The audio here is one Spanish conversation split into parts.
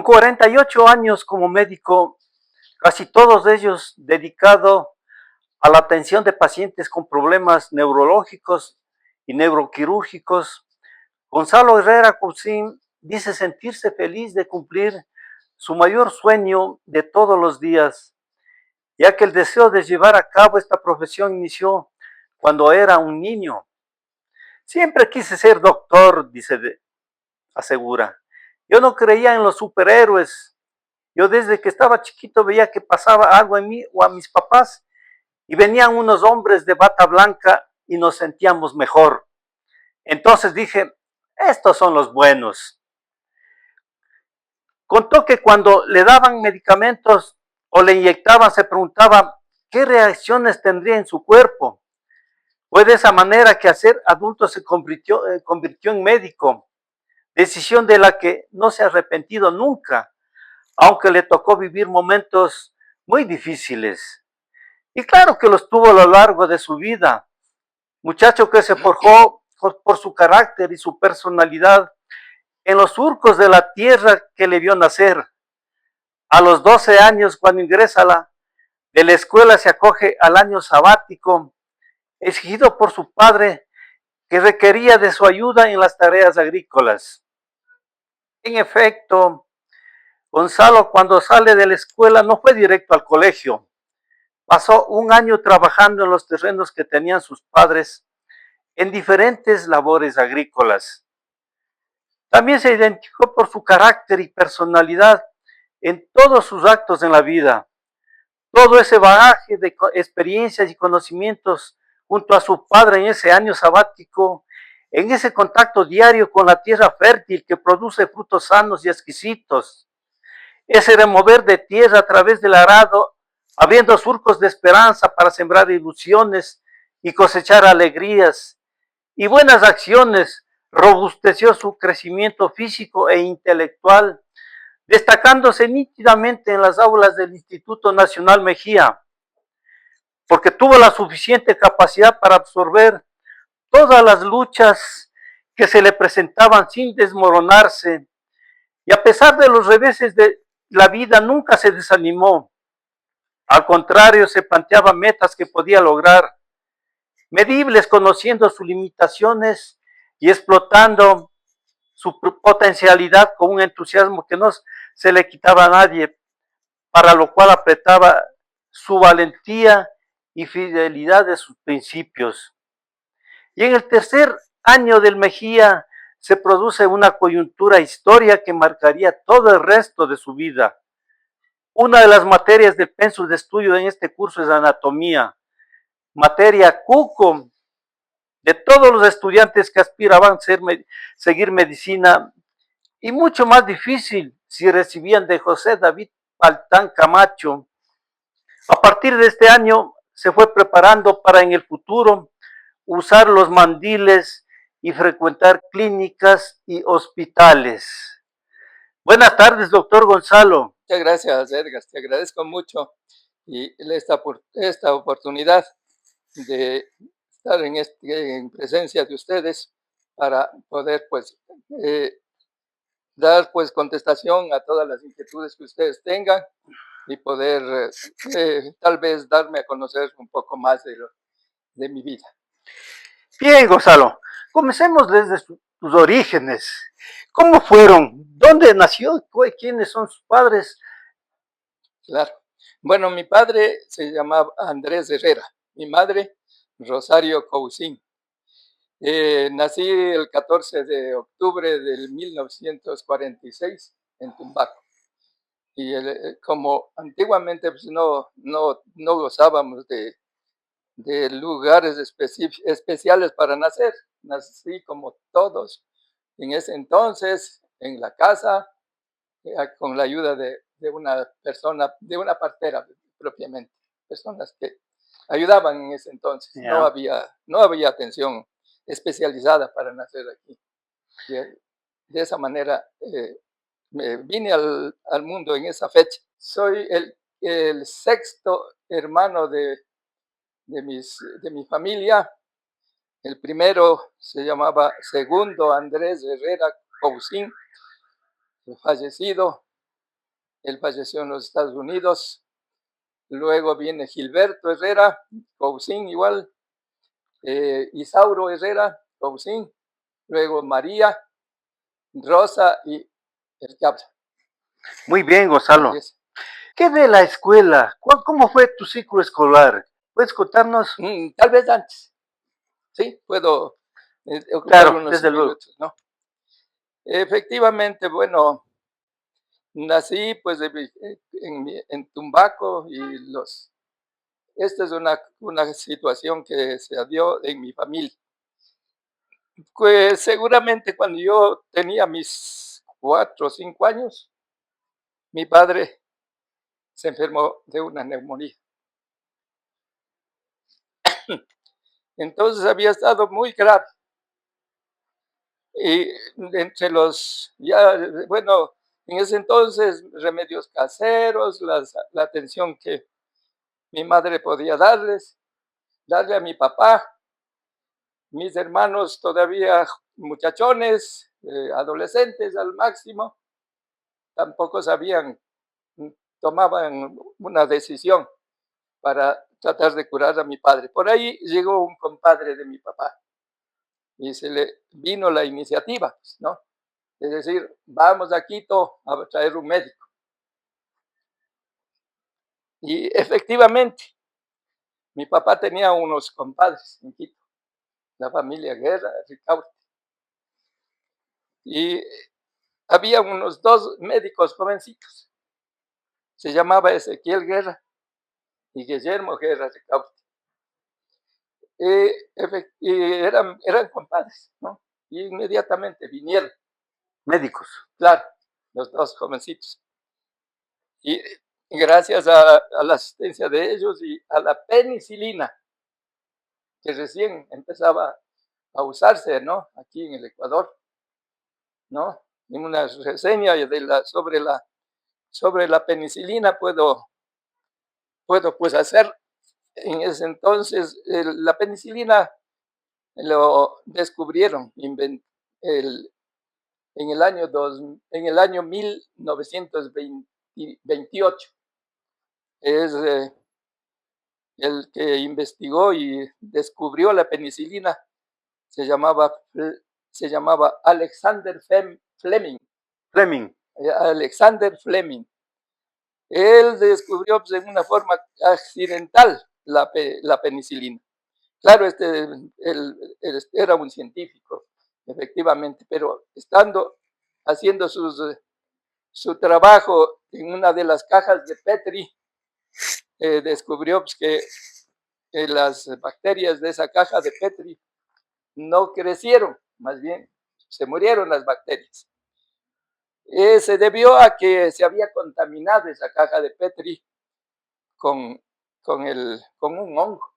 Con 48 años como médico, casi todos ellos dedicados a la atención de pacientes con problemas neurológicos y neuroquirúrgicos, Gonzalo Herrera Cousin dice sentirse feliz de cumplir su mayor sueño de todos los días, ya que el deseo de llevar a cabo esta profesión inició cuando era un niño. Siempre quise ser doctor, asegura. Yo no creía en los superhéroes. Yo desde que estaba chiquito veía que pasaba algo en mí o a mis papás y venían unos hombres de bata blanca y nos sentíamos mejor. Entonces dije, estos son los buenos. Contó que cuando le daban medicamentos o le inyectaban se preguntaba qué reacciones tendría en su cuerpo. Fue de esa manera que a ser adulto se convirtió en médico, decisión de la que no se ha arrepentido nunca, aunque le tocó vivir momentos muy difíciles. Y claro que los tuvo a lo largo de su vida. Muchacho que se forjó por su carácter y su personalidad en los surcos de la tierra que le vio nacer. A los 12 años, cuando ingresa de la escuela, se acoge al año sabático, exigido por su padre, que requería de su ayuda en las tareas agrícolas. En efecto, Gonzalo, cuando sale de la escuela, no fue directo al colegio. Pasó un año trabajando en los terrenos que tenían sus padres en diferentes labores agrícolas. También se identificó por su carácter y personalidad en todos sus actos en la vida. Todo ese bagaje de experiencias y conocimientos junto a su padre en ese año sabático, en ese contacto diario con la tierra fértil que produce frutos sanos y exquisitos, ese remover de tierra a través del arado, abriendo surcos de esperanza para sembrar ilusiones y cosechar alegrías y buenas acciones, robusteció su crecimiento físico e intelectual, destacándose nítidamente en las aulas del Instituto Nacional Mejía, porque tuvo la suficiente capacidad para absorber todas las luchas que se le presentaban sin desmoronarse, y a pesar de los reveses de la vida nunca se desanimó. Al contrario, se planteaba metas que podía lograr, medibles conociendo sus limitaciones y explotando su potencialidad con un entusiasmo que no se le quitaba a nadie, para lo cual apretaba su valentía y fidelidad de sus principios. Y en el tercer año del Mejía se produce una coyuntura histórica que marcaría todo el resto de su vida. Una de las materias del pensum de estudio en este curso es anatomía, materia cuco de todos los estudiantes que aspiraban a seguir medicina, y mucho más difícil si recibían de José David Paltán Camacho. A partir de este año se fue preparando para en el futuro usar los mandiles y frecuentar clínicas y hospitales. Buenas tardes, doctor Gonzalo. Muchas gracias, Edgar. Te agradezco mucho y esta oportunidad de estar en presencia de ustedes para poder dar contestación a todas las inquietudes que ustedes tengan y poder tal vez darme a conocer un poco más de mi vida. Bien, Gonzalo, comencemos desde tus orígenes. ¿Cómo fueron? ¿Dónde nació? ¿Quiénes son sus padres? Claro. Bueno, mi padre se llamaba Andrés Herrera, mi madre Rosario Cousin. Nací el 14 de octubre del 1946 en Tumbaco. Y como antiguamente pues, no gozábamos de lugares especiales para nacer, nací como todos en ese entonces en la casa, con la ayuda de una persona, de una partera propiamente, personas que ayudaban en ese entonces. Yeah. No había atención especializada para nacer aquí. De esa manera me vine al mundo en esa fecha. Soy el sexto hermano de mi familia. El primero se llamaba Segundo Andrés Herrera Cousin, fallecido. él falleció en los Estados Unidos. Luego viene Gilberto Herrera, Cousin igual, Isauro Herrera, Cousin, luego María, Rosa y el Cabra. Muy bien, Así Gonzalo. es. ¿Qué de la escuela? ¿Cómo fue tu ciclo escolar? ¿Puedes contarnos? Tal vez antes, ¿sí? Puedo ocupar Claro, unos desde luego. minutos, ¿no? Efectivamente, bueno, nací pues en Tumbaco y esta es una situación que se dio en mi familia. Pues seguramente cuando yo tenía mis 4 o 5 años, mi padre se enfermó de una neumonía. Entonces había estado muy grave. Y entre bueno, en ese entonces, remedios caseros, la atención que mi madre podía darle a mi papá, mis hermanos todavía muchachones, adolescentes al máximo, tampoco tomaban una decisión para tratar de curar a mi padre. Por ahí llegó un compadre de mi papá y se le vino la iniciativa, ¿no? Es decir, vamos a Quito a traer un médico. Y efectivamente, mi papá tenía unos compadres en Quito, la familia Guerra, Ricaurte. Y había unos 2 médicos jovencitos. Se llamaba Ezequiel Guerra y Guillermo Guerra Ricaurte. Y eran compadres, ¿no? Y inmediatamente vinieron, Médicos. claro, los 2 jovencitos. Y gracias a la asistencia de ellos y a la penicilina, que recién empezaba a usarse, ¿no? Aquí en el Ecuador, ¿no? En una reseña sobre la penicilina puedo pues hacer en ese entonces. La penicilina lo descubrieron en el año 1928. Es el que investigó y descubrió la penicilina, se llamaba Alexander Fleming. Fleming. Alexander Fleming. Él descubrió pues, en una forma accidental la penicilina. Claro, él era un científico, efectivamente, pero haciendo su trabajo en una de las cajas de Petri, descubrió pues, que las bacterias de esa caja de Petri no crecieron, más bien se murieron las bacterias. Se debió a que se había contaminado esa caja de Petri con un hongo,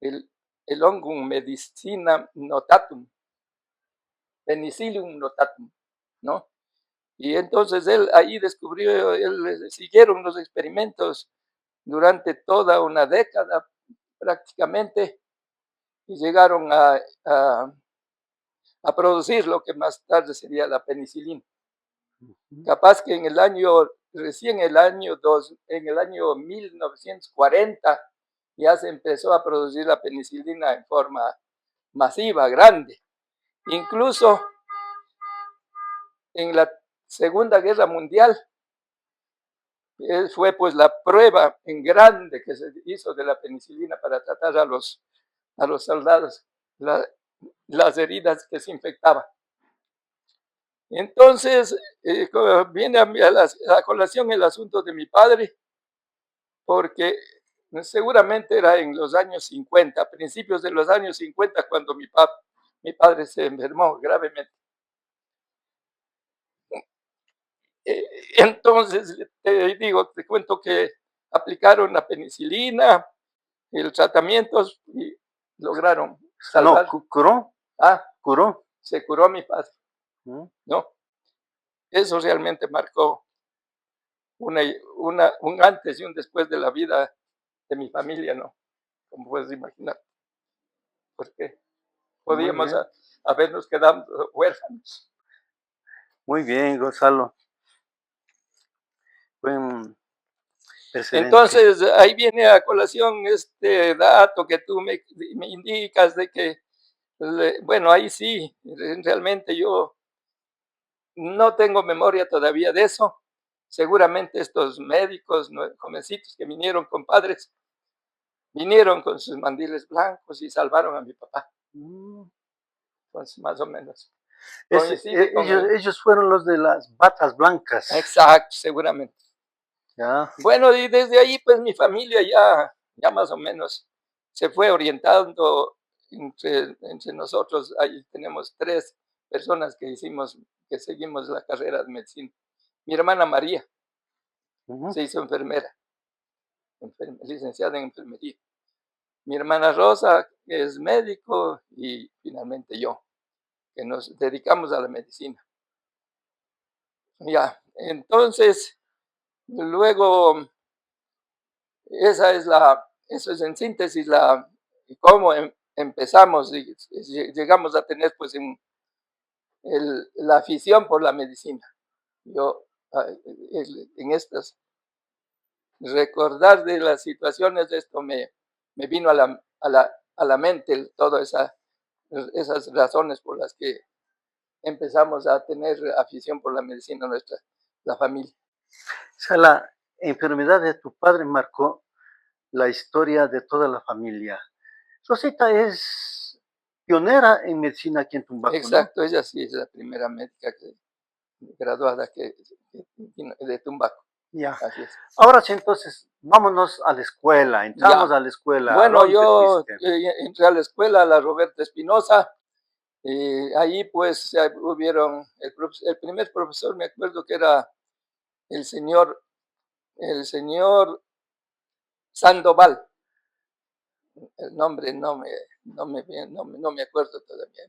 el hongo Medicina notatum, Penicillium notatum, ¿no? Y entonces él ahí siguieron los experimentos durante toda una década prácticamente y llegaron a producir lo que más tarde sería la penicilina. Capaz que en el año 1940 ya se empezó a producir la penicilina en forma masiva, grande. Incluso en la Segunda Guerra Mundial fue pues la prueba en grande que se hizo de la penicilina para tratar a los soldados las heridas que se infectaban. Entonces, viene a la colación el asunto de mi padre, porque seguramente era en los años 50, principios de los años 50, cuando mi padre se enfermó gravemente. Entonces, te cuento que aplicaron la penicilina, el tratamiento y lograron salvar. No, curó. Curó. Se curó mi padre, ¿no? Eso realmente marcó un antes y un después de la vida de mi familia, ¿no? Como puedes imaginar, porque podíamos habernos quedado huérfanos. Muy bien, Gonzalo. buen precedente. Entonces, ahí viene a colación este dato que tú me indicas de que, bueno, ahí sí, realmente yo no tengo memoria todavía de eso. Seguramente estos médicos, jovencitos que vinieron, compadres, vinieron con sus mandiles blancos y salvaron a mi papá. Mm. Pues más o menos. Ese, Coincide con el... ellos fueron los de las batas blancas. Exacto, seguramente. Ya. Bueno, y desde ahí, pues mi familia ya más o menos se fue orientando entre nosotros. Ahí tenemos 3 personas que seguimos la carrera de medicina. Mi hermana María Ujú. se hizo enfermera, licenciada en enfermería. Mi hermana Rosa, que es médico, y finalmente yo, que nos dedicamos a la medicina. Ya, entonces, luego, eso es en síntesis cómo empezamos y llegamos a tener pues la afición por la medicina. Yo en estas, recordar de las situaciones de esto me vino a la mente todas esas razones por las que empezamos a tener afición por la medicina la familia. O sea, la enfermedad de tu padre marcó la historia de toda la familia. Rosita es pionera en medicina aquí en Tumbaco, ¿no? Exacto, ella sí es la primera médica graduada que vino de Tumbaco. Ya. Así es. Ahora sí, entonces, vámonos a la escuela. Entramos Ya. a la escuela. ¿A Bueno, dónde yo fuiste? entré a la escuela, a la Roberta Espinosa, ahí pues hubieron, el primer profesor, me acuerdo que era el señor, el señor Sandoval, el nombre no me acuerdo todavía.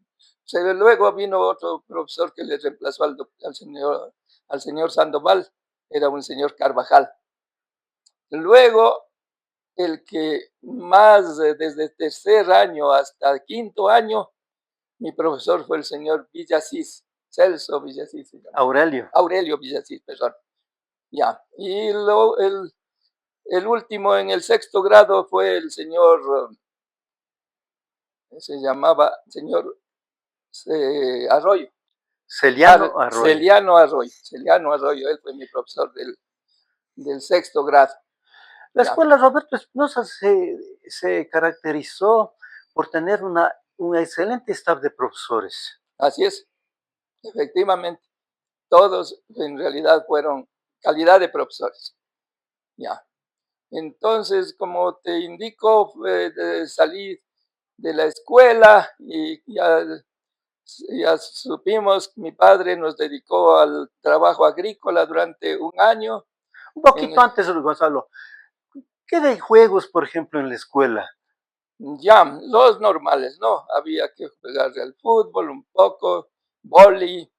Luego vino otro profesor que le reemplazó al señor Sandoval, era un señor Carvajal. Luego, el que más desde tercer año hasta quinto año, mi profesor fue el señor Villasís, Celso Villasís se llama. Aurelio. Aurelio Villasís, perdón. Ya. Y el último en el sexto grado fue el señor, se llamaba señor Arroyo. Celiano Arroyo. Celiano Arroyo, él fue mi profesor del sexto grado. La Ya. escuela Roberto Espinosa se caracterizó por tener un excelente staff de profesores. Así es, efectivamente. Todos en realidad fueron calidad de profesores. Ya. Entonces, como te indico, salí de la escuela y ya supimos, mi padre nos dedicó al trabajo agrícola durante un año. Un poquito antes, Gonzalo, ¿qué de juegos, por ejemplo, en la escuela? Ya, los normales, ¿no? Había que jugar al fútbol un poco, vóley,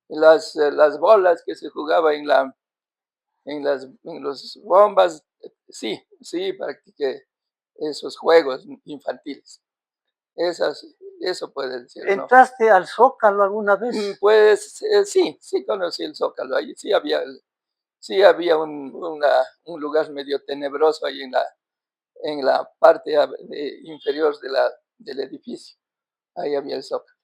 las bolas que se jugaba en los bombas, sí, practiqué esos juegos infantiles. Eso puede decir, ¿no? ¿Entraste al Zócalo alguna vez? Pues sí conocí el Zócalo, ahí sí había un lugar medio tenebroso ahí en la parte inferior del edificio, ahí había el Zócalo.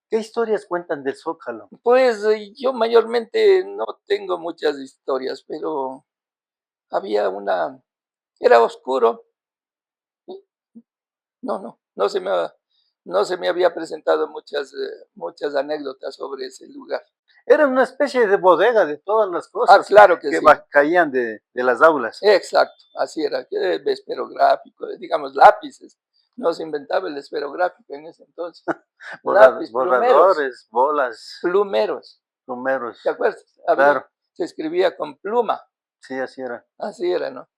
¿Qué historias cuentan del Zócalo? Pues yo mayormente no tengo muchas historias, pero había era oscuro. No se me había presentado muchas anécdotas sobre ese lugar. Era una especie de bodega de todas las Ah, cosas claro que que sí. caían de las aulas. Exacto, así era, que esferográfico, digamos lápices. No se inventaba el esferográfico en ese entonces. Lápiz, Borradores, bolas, plumeros, números. ¿te acuerdas? Claro, Se escribía con pluma, sí, así era. así era, ¿no?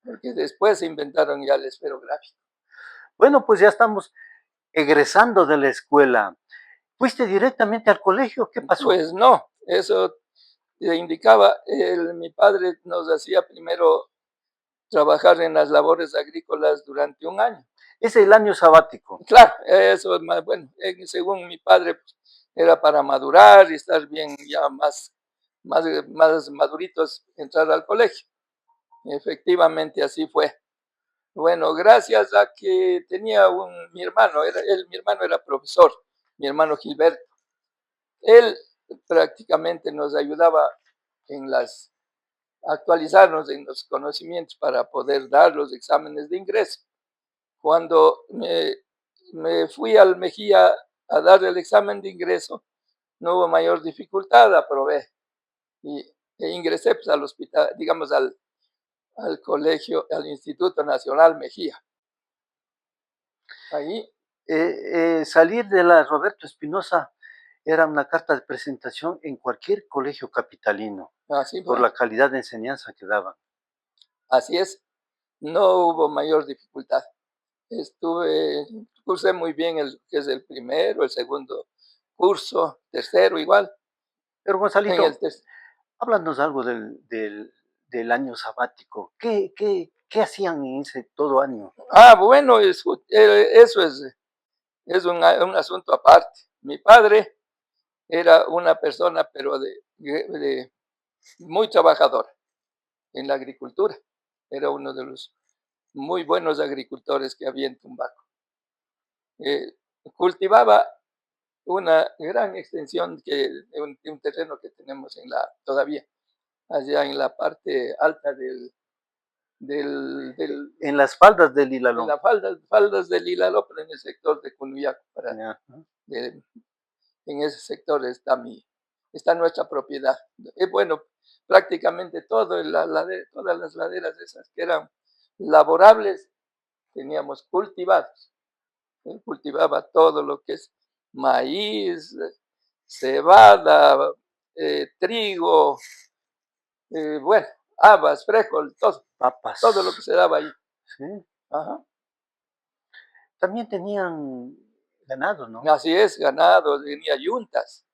Porque después se inventaron ya el esferográfico. Bueno, pues ya estamos egresando de la escuela. ¿Fuiste directamente al colegio? ¿Qué pasó? Pues no, eso le indicaba, mi padre nos hacía primero trabajar en las labores agrícolas durante un año. Es el año sabático. Claro, eso es más bueno. Según mi padre, pues, era para madurar y estar bien ya más más maduritos entrar al colegio. Efectivamente, así fue. Bueno, gracias a que tenía mi hermano, mi hermano era profesor, mi hermano Gilberto. Él prácticamente nos ayudaba en actualizarnos en los conocimientos para poder dar los exámenes de ingreso. Cuando me fui al Mejía a dar el examen de ingreso, no hubo mayor dificultad, aprobé y, ingresé pues, al hospital, digamos al colegio, al Instituto Nacional Mejía. Ahí, Salir de la Roberto Espinosa era una carta de presentación en cualquier colegio capitalino así por fue, la calidad de enseñanza que daban. así es, no hubo mayor dificultad. Cursé muy bien que es el primero, el segundo curso, tercero igual. Pero En el Gonzalito, tercero. háblanos algo del año sabático. ¿Qué hacían en ese todo año? Bueno, eso es un asunto aparte. Mi padre era una persona, pero muy trabajadora en la agricultura. Era uno de los muy buenos agricultores que había en Tumbaco. Eh, Cultivaba una gran extensión de un terreno que tenemos todavía, allá en la parte alta En las faldas del en Hilalón. las faldas del Ilaló, pero en el sector de Cunuyaco. Ya. En ese sector está nuestra propiedad. Bueno, prácticamente todas las laderas esas que eran laborables, teníamos cultivados. Cultivaba todo lo que es maíz, cebada, trigo, bueno, habas, frijol, Papas. todo lo que se daba ahí. ¿Sí? Ajá. También tenían ganado, ¿no? Así es, ganado, tenía yuntas,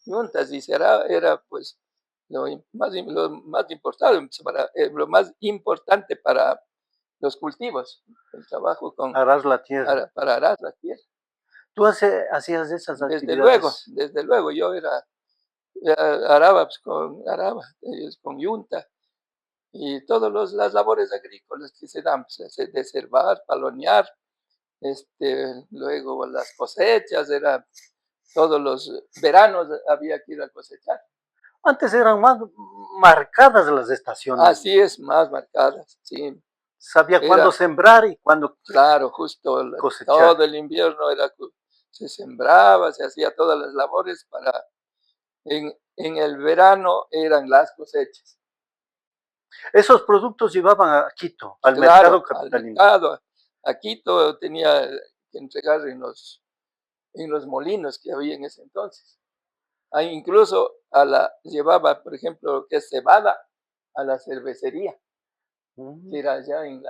y era pues lo más importante para los cultivos, el trabajo Arar la tierra. para arar la tierra. ¿Tú hacías esas actividades? Desde luego, yo araba, pues, con yunta y todas las labores agrícolas que se dan, pues, desherbar, palonear, luego las cosechas, todos los veranos había que ir a cosechar. Antes eran más marcadas las estaciones. Así es, más marcadas, sí. Sabía cuándo Era, sembrar y cuándo claro, justo cosechar. todo el invierno se sembraba, se hacía todas las labores en el verano eran las cosechas. Esos productos llevaban a Quito, al mercado Claro, al capitalino. mercado. Aquí todo tenía que entregar en los molinos que había en ese entonces. Ahí incluso llevaba, por ejemplo, que es cebada a la cervecería, que era allá en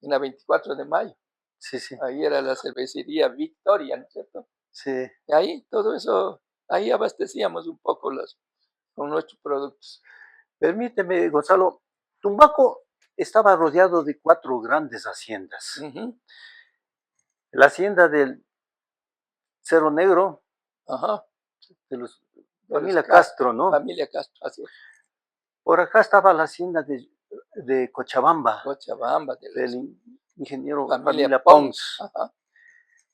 la 24 de mayo. Sí, sí, Ahí era la cervecería Victoria, ¿no es cierto? sí. Y ahí todo eso, ahí abastecíamos un poco con nuestros productos. Permíteme, Gonzalo, Tumbaco estaba rodeado de 4 grandes haciendas. Ujú. La hacienda del Cerro Negro, Ajá. de los De los familia Castro, ¿no? familia Castro, así es. Por acá estaba la hacienda de Cochabamba, Cochabamba, de del los ingeniero familia familia Pons. Pons. Ajá.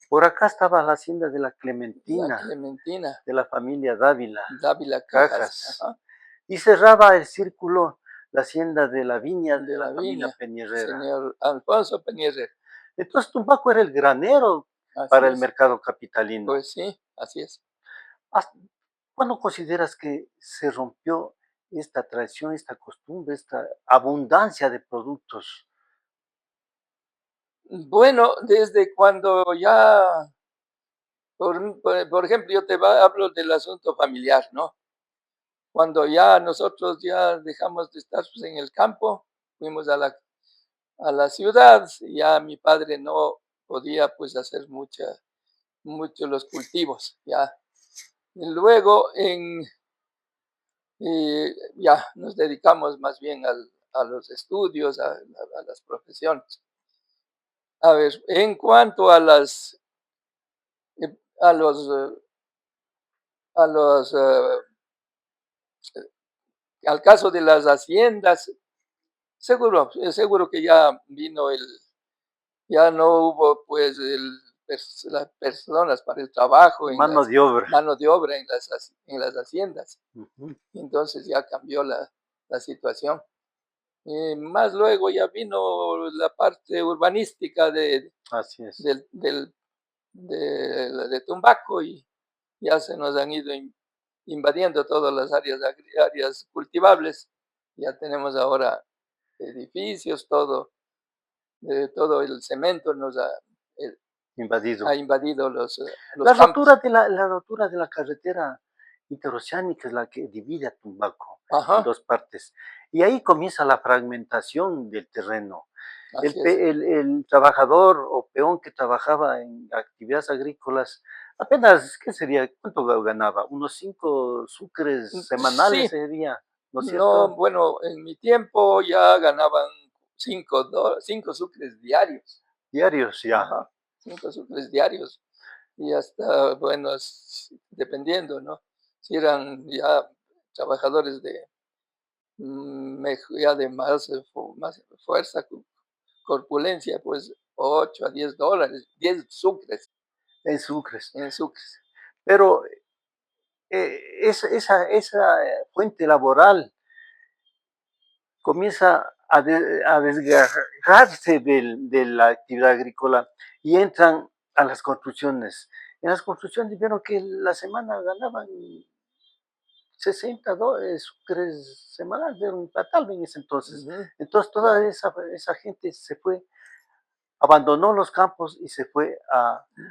Por acá estaba la hacienda de la La Clementina, Clementina, de la familia Dávila, Dávila Cajas. Cajas. Ajá. Y cerraba el círculo la hacienda de la Viña de De la la familia Viña, Peñerrera. señor Alfonso Peñerre. Entonces Tumbaco era el granero Así para el es. mercado capitalino. Pues sí, así es. ¿Cuándo consideras que se rompió esta tradición, esta costumbre, esta abundancia de productos? Bueno, desde cuando ya, por ejemplo, yo hablo del asunto familiar, ¿no? Cuando ya nosotros ya dejamos de estar pues, en el campo, fuimos a la ciudad, y ya mi padre no podía pues hacer mucho los cultivos, ya. Y luego ya nos dedicamos más bien a los estudios, a las profesiones. A ver, en cuanto a los, a los Al caso de las haciendas, seguro que ya vino ya no hubo pues las personas para el trabajo, Mano de obra. mano de obra en las haciendas. Ujú. Entonces ya cambió la situación. Más luego ya vino la parte urbanística Así es. de Tumbaco y ya se nos han ido invadiendo todas las áreas cultivables. Ya tenemos ahora edificios, todo el cemento eh, Invadido. ha invadido los La campos. rotura la rotura de la carretera interoceánica es la que divide a Tumbaco en Ajá, 2 partes, y ahí comienza la fragmentación del terreno. así es. El trabajador o peón que trabajaba en actividades agrícolas, apenas, ¿qué sería? ¿Cuánto ganaba? Unos 5 sucres semanales Sí, sería, ¿no es no, cierto? bueno, en mi tiempo ya ganaban 5 sucres diarios. Diarios ya. Ajá, 5 sucres diarios. Y hasta, bueno, dependiendo, ¿no? Si eran ya trabajadores ya de más fuerza, corpulencia, pues $8 a $10, 10 sucres En sucres. en sucres. Pero, esa fuente laboral comienza a desgarrarse de la actividad agrícola y entran a las construcciones. En las construcciones vieron que la semana ganaban 60 sucres semanales, era un fatal en ese entonces. Ujú, Entonces toda claro. esa gente se fue, abandonó los campos y se fue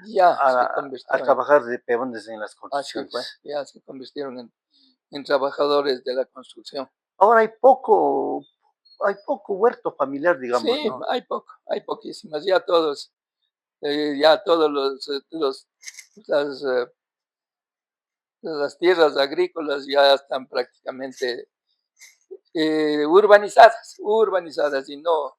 Ya se a convirtió trabajar de peones en las así fue, construcciones. ya se convirtieron en trabajadores de la construcción. Ahora hay poco huerto familiar, digamos, Sí, ¿no? hay poquísimas, ya todos las, eh, las tierras agrícolas ya están prácticamente urbanizadas y no,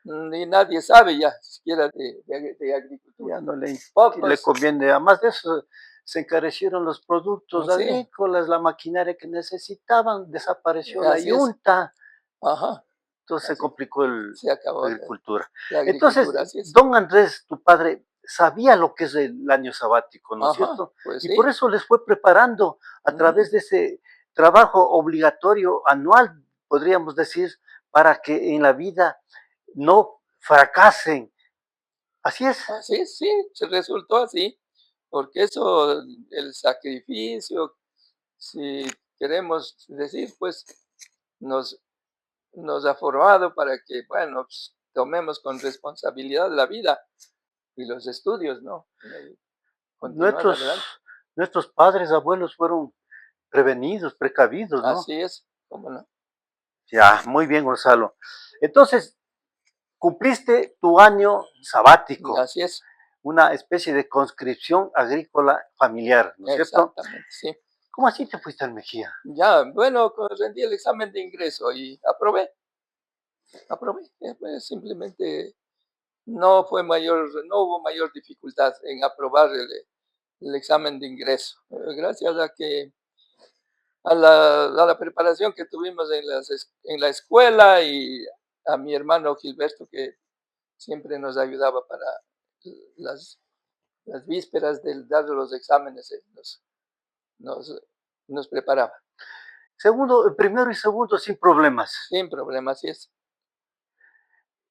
ni nadie sabe ya siquiera de agricultura. Ya no le Pocos, conviene. Además de eso, se encarecieron los productos sí, agrícolas, la maquinaria que necesitaban, desapareció la así es, yunta, ajá, entonces se así, complicó se la acabó agricultura. la Entonces, agricultura, así es, don Andrés, tu padre, sabía lo que es el año sabático, ¿no es ajá, cierto? pues Y por sí, eso les fue preparando a ujú, través de ese trabajo obligatorio anual, podríamos decir, para que en la vida no fracasen. Así es. así es, sí, se resultó así, porque eso, el sacrificio, si queremos decir, pues nos, nos ha formado para que, bueno, pues, tomemos con responsabilidad la vida y los estudios, ¿no? Y continuar Nuestros, adelante. nuestros padres, abuelos fueron prevenidos, precavidos, ¿no? Así es, ¿cómo no? Ya, muy bien, Gonzalo. Entonces, cumpliste tu año sabático, Así es, una especie de conscripción agrícola familiar, ¿no es cierto? exactamente, sí. ¿Cómo así te fuiste al Mejía? Ya, bueno, rendí el examen de ingreso y aprobé. Pues, simplemente no hubo mayor dificultad en aprobar el examen de ingreso. Gracias a la preparación que tuvimos en la escuela y a mi hermano Gilberto que siempre nos ayudaba para las, las vísperas del dar los exámenes, nos, nos preparaba. Segundo, primero y segundo sin problemas. Sin problemas, así es.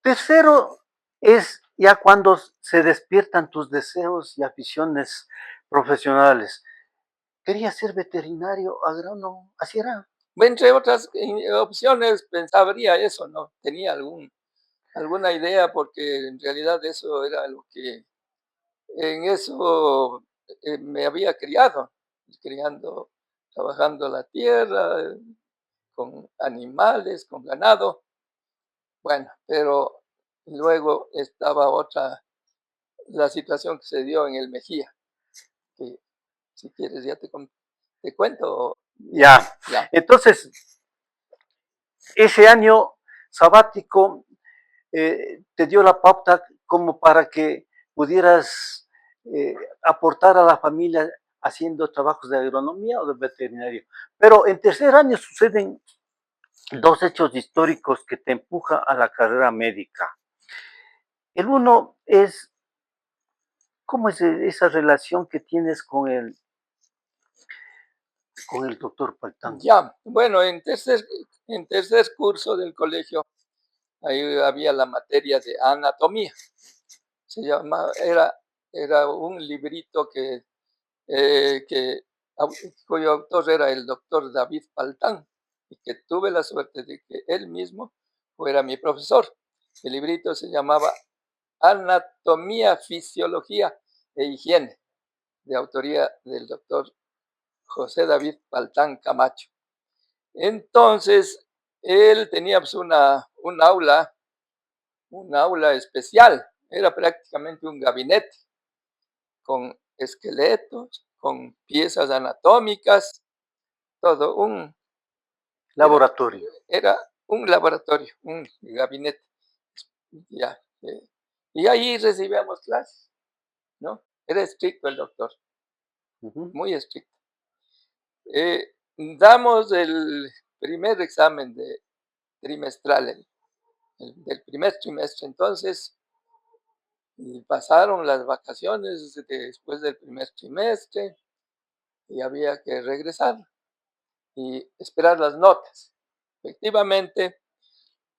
Tercero es ya cuando se despiertan tus deseos y aficiones profesionales. Quería ser veterinario, agrónomo, así era. Entre otras opciones, pensaría eso, ¿no? Tenía alguna idea porque en realidad eso era lo que en eso me había criado, criando, trabajando la tierra, con animales, con ganado. Bueno, pero luego estaba la situación que se dio en el Mejía, que si quieres ya te cuento, Ya. ya. Entonces, ese año sabático te dio la pauta como para que pudieras aportar a la familia haciendo trabajos de agronomía o de veterinario. Pero en tercer año suceden dos hechos históricos que te empujan a la carrera médica. El uno es, ¿cómo es esa relación que tienes con el doctor Paltán? Ya, bueno, en tercer curso del colegio, ahí había la materia de anatomía. Se llama, era un librito que, cuyo autor era el doctor David Paltán, y que tuve la suerte de que él mismo fuera mi profesor. El librito se llamaba Anatomía, Fisiología e Higiene, de autoría del doctor José David Paltán Camacho. Entonces, él tenía pues, un aula especial, era prácticamente un gabinete con esqueletos, con piezas anatómicas, todo era, Laboratorio. era un laboratorio, un gabinete. Ya, y ahí recibíamos clases, ¿no? Era estricto el doctor, Ujú. muy estricto. Damos el primer examen de trimestral, del primer trimestre, entonces, y pasaron las vacaciones después del primer trimestre y había que regresar y esperar las notas. Efectivamente,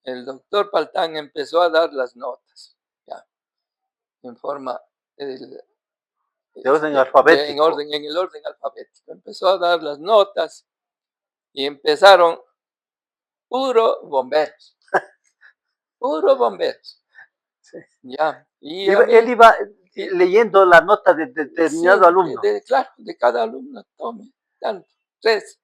el doctor Paltán empezó a dar las notas, ya, en forma, el- De orden alfabético. en el orden alfabético. Empezó a dar las notas y empezaron puro bomberos, puro bomberos, Sí. ya. Y a Él mí, iba y, leyendo la nota de sí, determinado alumno. claro, de cada alumno, tome, tanto, 3,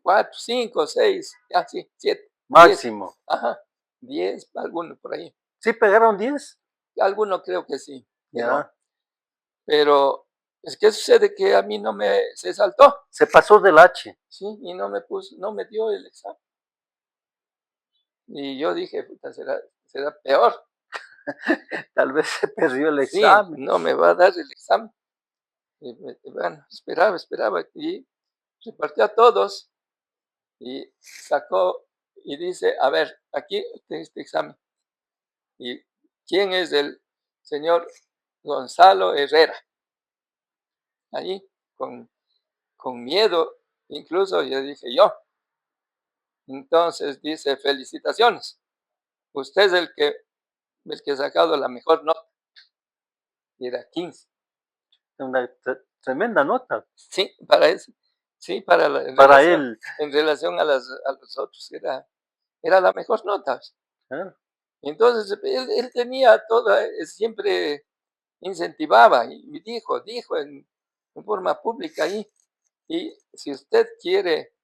4, 5, 6, así, 7, 10, Máximo. ajá, 10, alguno por ahí. ¿Sí pegaron 10? Alguno creo que sí pegó, Ya. pero es que sucede que a mí se saltó, Se pasó del H. ¿sí? Y no me dio el examen. Y yo dije, puta, será peor. Tal vez se perdió el Sí, examen. no me va a dar el examen. Y bueno, esperaba y repartió a todos y sacó y dice, a ver, aquí está este examen. ¿Y quién es el señor Gonzalo Herrera? Allí, con miedo, incluso yo dije yo. Entonces dice, felicitaciones, usted es el que ha sacado la mejor nota. Y era 15. Una tremenda nota Sí, para eso, sí, para él. en relación a los otros, era la mejor nota. ¿Eh? Entonces, él tenía toda, siempre incentivaba y dijo en forma pública ahí, y si usted quiere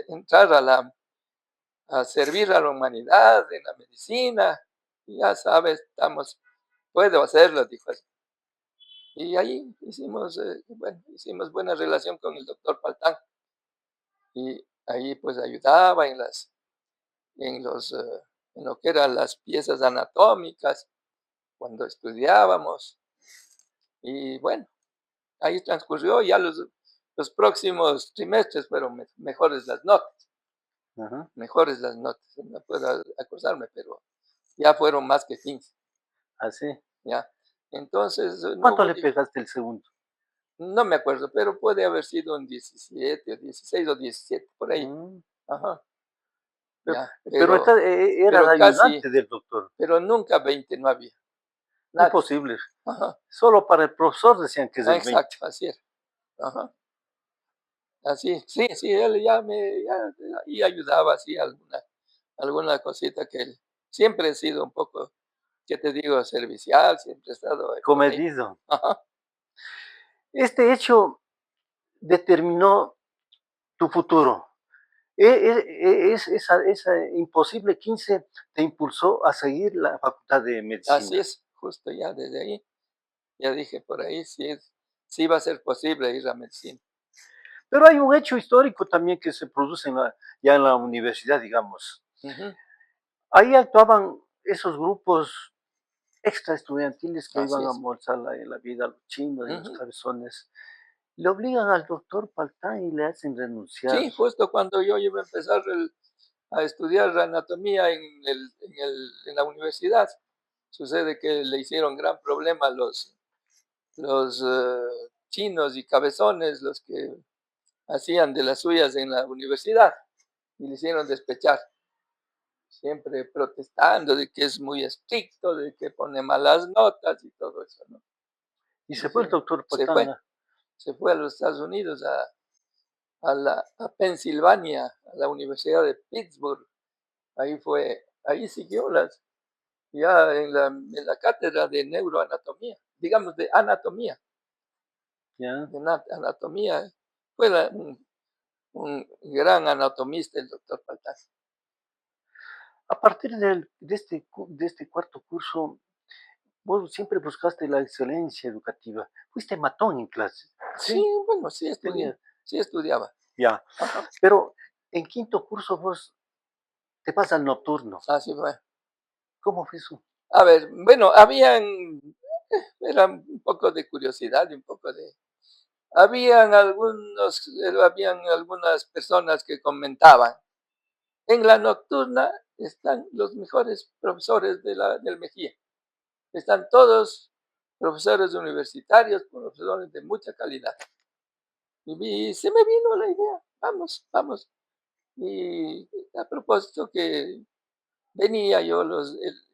entrar a servir a la humanidad en la medicina, ya sabes, puedo hacerlo, dijo así. Y ahí hicimos buena relación con el doctor Paltán, y ahí pues ayudaba en los, eh, en lo que eran las piezas anatómicas, cuando estudiábamos, y bueno, ahí transcurrió, ya los próximos trimestres fueron Ajá. mejores las notas, no puedo acordarme, pero ya fueron más que 15, Así. ya. Entonces, no ¿Cuánto hubo, le pegaste el segundo? no me acuerdo, pero puede haber sido un 17 o 16 o 17, por ahí. Mm. Ajá, Pe- ya, Pero era el pero ayudante del doctor. pero nunca 20 no había, nadie. Imposible. Ajá, Solo para el profesor decían que es el 20. exacto, así era. Ajá, así, sí, sí, él y ayudaba así alguna cosita que él siempre ha sido un poco, ¿qué te digo?, servicial, siempre ha estado por ahí. Comedido. Ajá, Este hecho determinó tu futuro. Esa imposible 15 te impulsó a seguir la facultad de así medicina. es, justo ya desde ahí, ya dije por ahí, sí va a ser posible ir a medicina. Pero hay un hecho histórico también que se produce ya en la universidad, digamos. Ujú, Ahí actuaban esos grupos extra estudiantiles que Así iban a es. almorzar la vida, los chinos y los Ujú. cabezones, le obligan al doctor Paltán y le hacen renunciar. Sí, justo cuando yo iba a empezar a estudiar anatomía en la universidad, sucede que le hicieron gran problema los chinos y cabezones, los que hacían de las suyas en la universidad, y le hicieron despechar, siempre protestando de que es muy estricto, de que pone malas notas y todo eso, ¿no? Y Le se fue el hicieron doctor se Paltán. fue, se fue a los Estados Unidos, a Pensilvania, a la Universidad de Pittsburgh. Ahí siguió ya en la cátedra de neuroanatomía, digamos de anatomía, ¿Ya? anatomía. Fue un gran anatomista el doctor Paltán. A partir de este cuarto curso, vos siempre buscaste la excelencia educativa. Fuiste matón en clase, Sí, ¿sí? bueno, sí estudié, Tenía, sí estudiaba. ya. Ajá, Pero en quinto curso vos te vas al nocturno. así fue. ¿Cómo fue eso? A ver, bueno, era un poco de curiosidad y un poco de... Habían algunas personas que comentaban, en la nocturna están los mejores profesores del Mejía. Están todos profesores universitarios, profesores de mucha calidad. Y se me vino la idea, vamos, vamos. Y a propósito que venía yo,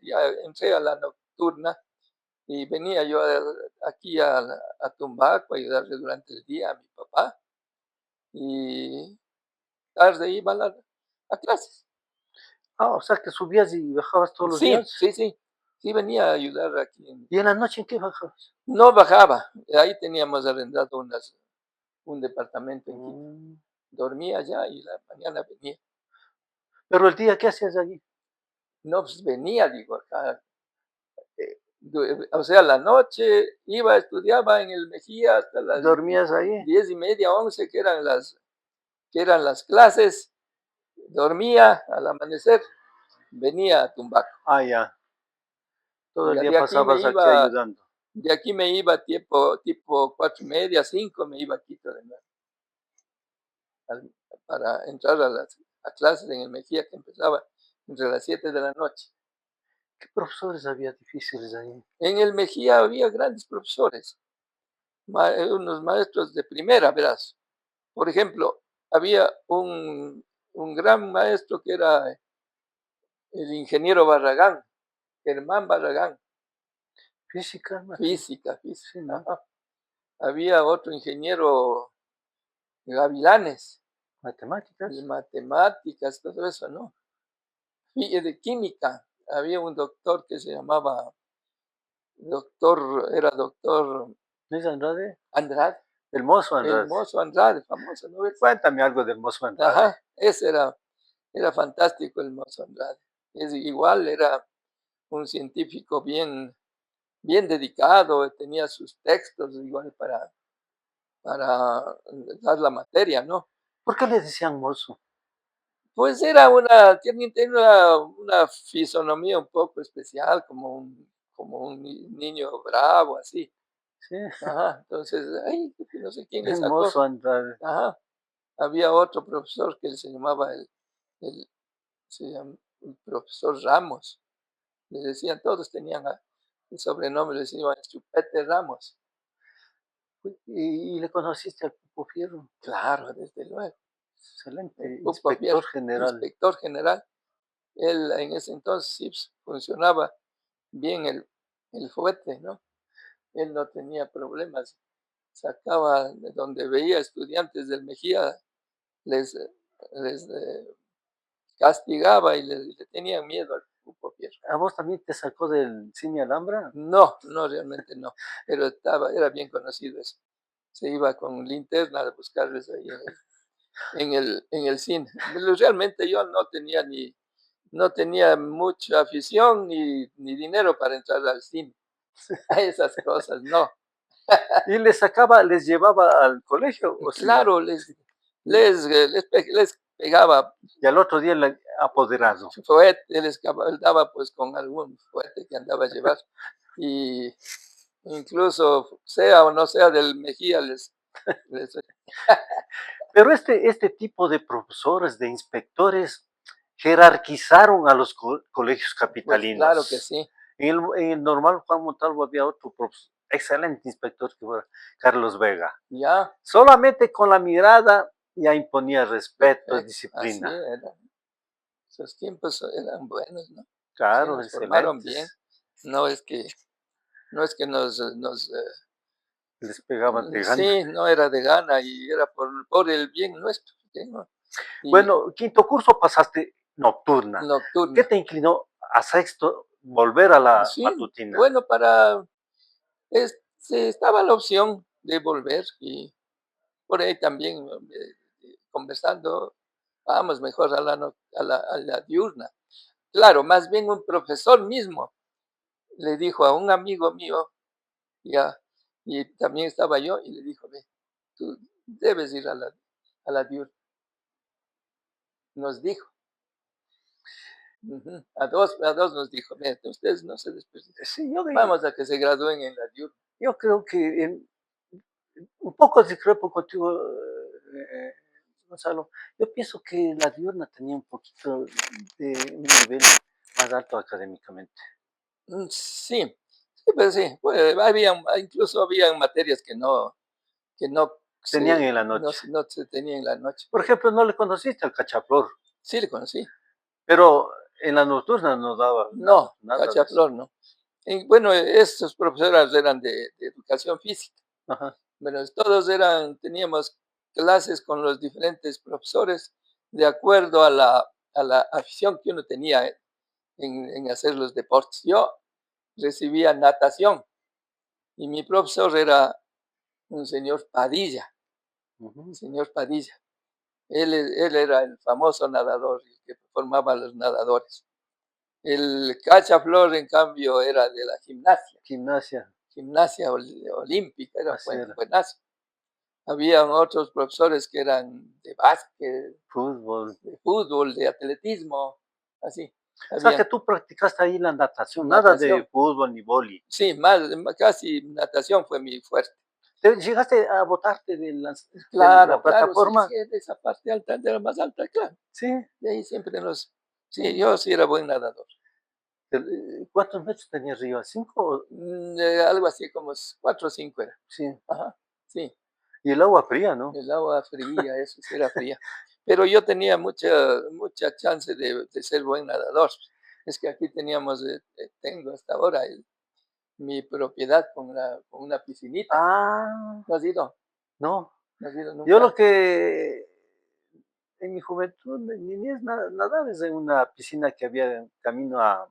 ya entré a la nocturna y venía yo aquí a Tumbaco a ayudarle durante el día a mi papá y tarde iba a clases. Ah, o sea que subías y bajabas todos los Sí, días. sí, sí, sí venía a ayudar aquí. ¿Y en la noche en qué bajabas? No bajaba, ahí teníamos arrendado un departamento en Quito. Mm. Dormía allá y la mañana venía. Pero el día, ¿qué hacías allí? No, pues venía, digo, acá. O sea, la noche iba, estudiaba en el Mejía hasta las ¿Dormías ahí? 10:30, 11, que eran las clases, dormía al amanecer, venía a Tumbaco. Ah, ya. Todo el Ya día de aquí me pasabas aquí iba, ayudando. de aquí me iba tipo 4:30, 5, me iba a Quito de nuevo, al- para entrar a clases en el Mejía que empezaba entre las 7 de la noche. ¿Qué profesores había difíciles ahí? En el Mejía había grandes profesores, unos maestros de primera, verás. Por ejemplo, había un gran maestro que era el ingeniero Barragán, Germán Barragán, Física, física, física. sí, ¿no? Ajá. Había otro ingeniero Gavilanes, de Matemáticas. matemáticas, todo eso, ¿no? Y de química, había un doctor que se llamaba doctor ¿No es Andrade? Andrade, El mozo el Andrade. mozo Andrade, famoso, ¿no ves? Cuéntame algo del mozo Andrade. Ajá, ese era fantástico el mozo Andrade. Era un científico bien dedicado, tenía sus textos igual para dar la materia, ¿no? ¿Por qué le decían mozo? Pues tiene una fisonomía un poco especial, como un niño bravo, así. Sí, Ajá, entonces, ay, no sé quién le el sacó. mozo Andrade. Ajá, había otro profesor que se llamaba el, el profesor Ramos. Le decían, todos tenían el sobrenombre, le decían Chupete Ramos. ¿Y le conociste al Pupo Fierro? Claro, desde luego. Excelente, El Pupo inspector Fierro, general. inspector general. Él en ese entonces sí funcionaba bien el fuete, ¿no? Él no tenía problemas. Sacaba de donde veía estudiantes del Mejía, les castigaba y le tenían miedo al Pupo Fierro. ¿A vos también te sacó del cine Alhambra? No, no, realmente no. Pero era bien conocido eso. Se iba con linterna a buscarles ahí en el cine. Pero realmente yo no tenía mucha afición ni dinero para entrar al cine. A esas cosas, no. ¿Y les llevaba al colegio o se iban? Claro, les pegaba. Y al otro día apoderado. Fuerte, él daba pues con algún fuerte que andaba a llevar. Y incluso sea o no sea del Mejía, les Pero este tipo de profesores, de inspectores, jerarquizaron a los colegios pues claro que capitalinos. sí, En el normal Juan Montalvo había otro excelente inspector que fue Carlos Vega. ya, Solamente con la mirada ya imponía respeto, perfecto, así disciplina. era. Esos tiempos eran buenos, ¿no? Sí, Claro, nos formaron excelentes. bien. No es que, no es que Les pegaban de gana. sí, no era de gana y era por el bien nuestro, ¿sí, no? Y Bueno, quinto curso pasaste nocturna. ¿Qué nocturna. te inclinó a sexto volver a la Sí, matutina? bueno, estaba la opción de volver y por ahí también conversando, vamos mejor a la diurna. Claro, más bien un profesor mismo le dijo a un amigo mío, ya, y también estaba yo, y le dijo, ve, tú debes ir a la diurna, nos dijo. Ujú, a dos nos dijo, ve, ustedes no se desperdicien, Sí, vamos a que se gradúen en la diurna. yo creo que un poco discrepo contigo, Gonzalo. Yo pienso que la diurna tenía un poquito de un nivel más alto académicamente. Sí, sí, pues sí, pues, incluso habían materias que no Tenían se, en la no, noche. no se tenía en la noche. Por ejemplo, no le conociste al cachaflor, Sí, le conocí. pero en la nocturna no daba No, nada de eso. cachaflor, no. Bueno, estos profesores eran de educación física. Ajá. Bueno, teníamos clases con los diferentes profesores de acuerdo a la afición que uno tenía en hacer los deportes. Yo recibía natación y mi profesor era un señor Padilla, Ujú. señor Padilla. Él era el famoso nadador, el que formaba a los nadadores. El cachaflor, en cambio, era de la Gimnasia, gimnasia olímpica, era así era. buenazo. Habían otros profesores que eran de básquet, Fútbol. de fútbol, de atletismo, así. O sea que Habían tú practicaste ahí la natación, nada de natación. fútbol ni boli. Sí, casi natación fue mi fuerte. ¿Llegaste a botarte de la Claro, claro, sí, plataforma? sí, de esa parte alta, de la más alta, claro. Sí. De ahí siempre sí, yo sí era buen nadador. ¿Cuántos metros tenía arriba? ¿5? Algo así como 4 o 5 era. Sí. Ajá, sí. Y el agua fría, ¿no? El agua fría, eso sí era fría. Pero yo tenía mucha chance de ser buen nadador. Es que aquí tengo hasta ahora mi propiedad con una piscinita. Ah, ¿No has ido? no. ¿No has ido Yo lo nunca? que en mi juventud, en mi niñez, nadaba en una piscina que había en camino a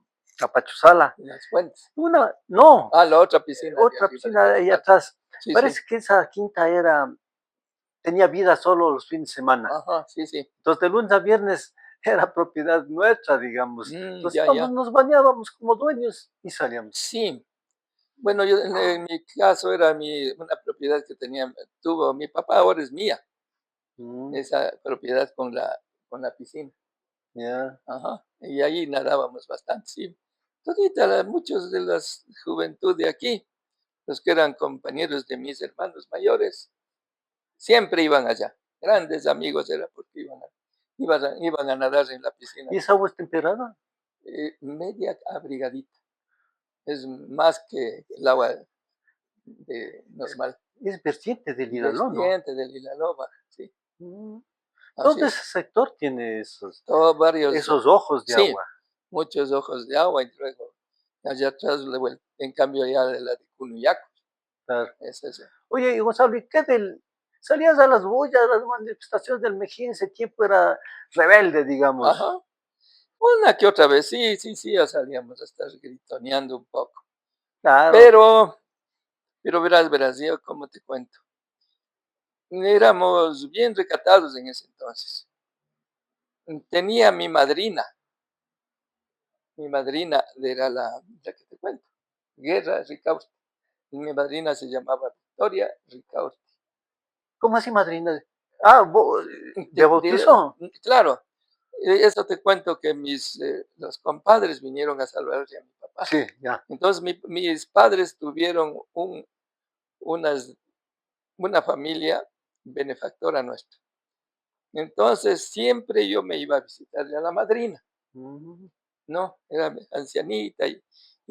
Pachusala. En las fuentes. No, La otra piscina de otra arriba de piscina ahí Pachupal. atrás. Sí, sí. Parece que esa quinta tenía vida solo los fines de semana. Ajá, sí, sí. Entonces, de lunes a viernes era propiedad nuestra, digamos. Entonces, Ya, íbamos, ya. nos bañábamos como dueños y salíamos. Sí. Bueno, yo en mi caso era una propiedad que tuvo mi papá, ahora es mía, Mm, esa propiedad con la piscina. ya. Ajá, y ahí nadábamos bastante, sí. Todita muchos de la juventud de aquí, los que eran compañeros de mis hermanos mayores, siempre iban allá. Grandes amigos era porque iban a nadar en la piscina. ¿Y esa agua es temperada? Media abrigadita, es más que el agua Es, normal, es vertiente del Hidalgo, ¿no? vertiente del Ilalova, sí, Mm. así Todo es. ese sector tiene Todos varios, esos ojos de sí, agua. muchos ojos de agua y luego allá atrás, en cambio ya de la de Cunuyaco, Claro. es eso. Oye, y Gonzalo, ¿y qué salías a las bullas, a las manifestaciones del Mejía en ese tiempo era rebelde, digamos? Ajá, una que otra vez, sí, sí, sí, ya salíamos a estar gritoneando un poco. Claro. Pero verás, yo como te cuento, éramos bien recatados en ese entonces. Tenía mi madrina era la que te cuento, Guerra Ricaurte. Mi madrina se llamaba Victoria Ricaurte. ¿Cómo así, madrina? Ah, ¿de De- de- bautizo? claro, Eso te cuento que los compadres vinieron a salvarle a mi papá. Sí, ya. Entonces, mis padres tuvieron unas una familia benefactora nuestra. Entonces, siempre yo me iba a visitarle a la madrina, Mm. ¿no? Era ancianita y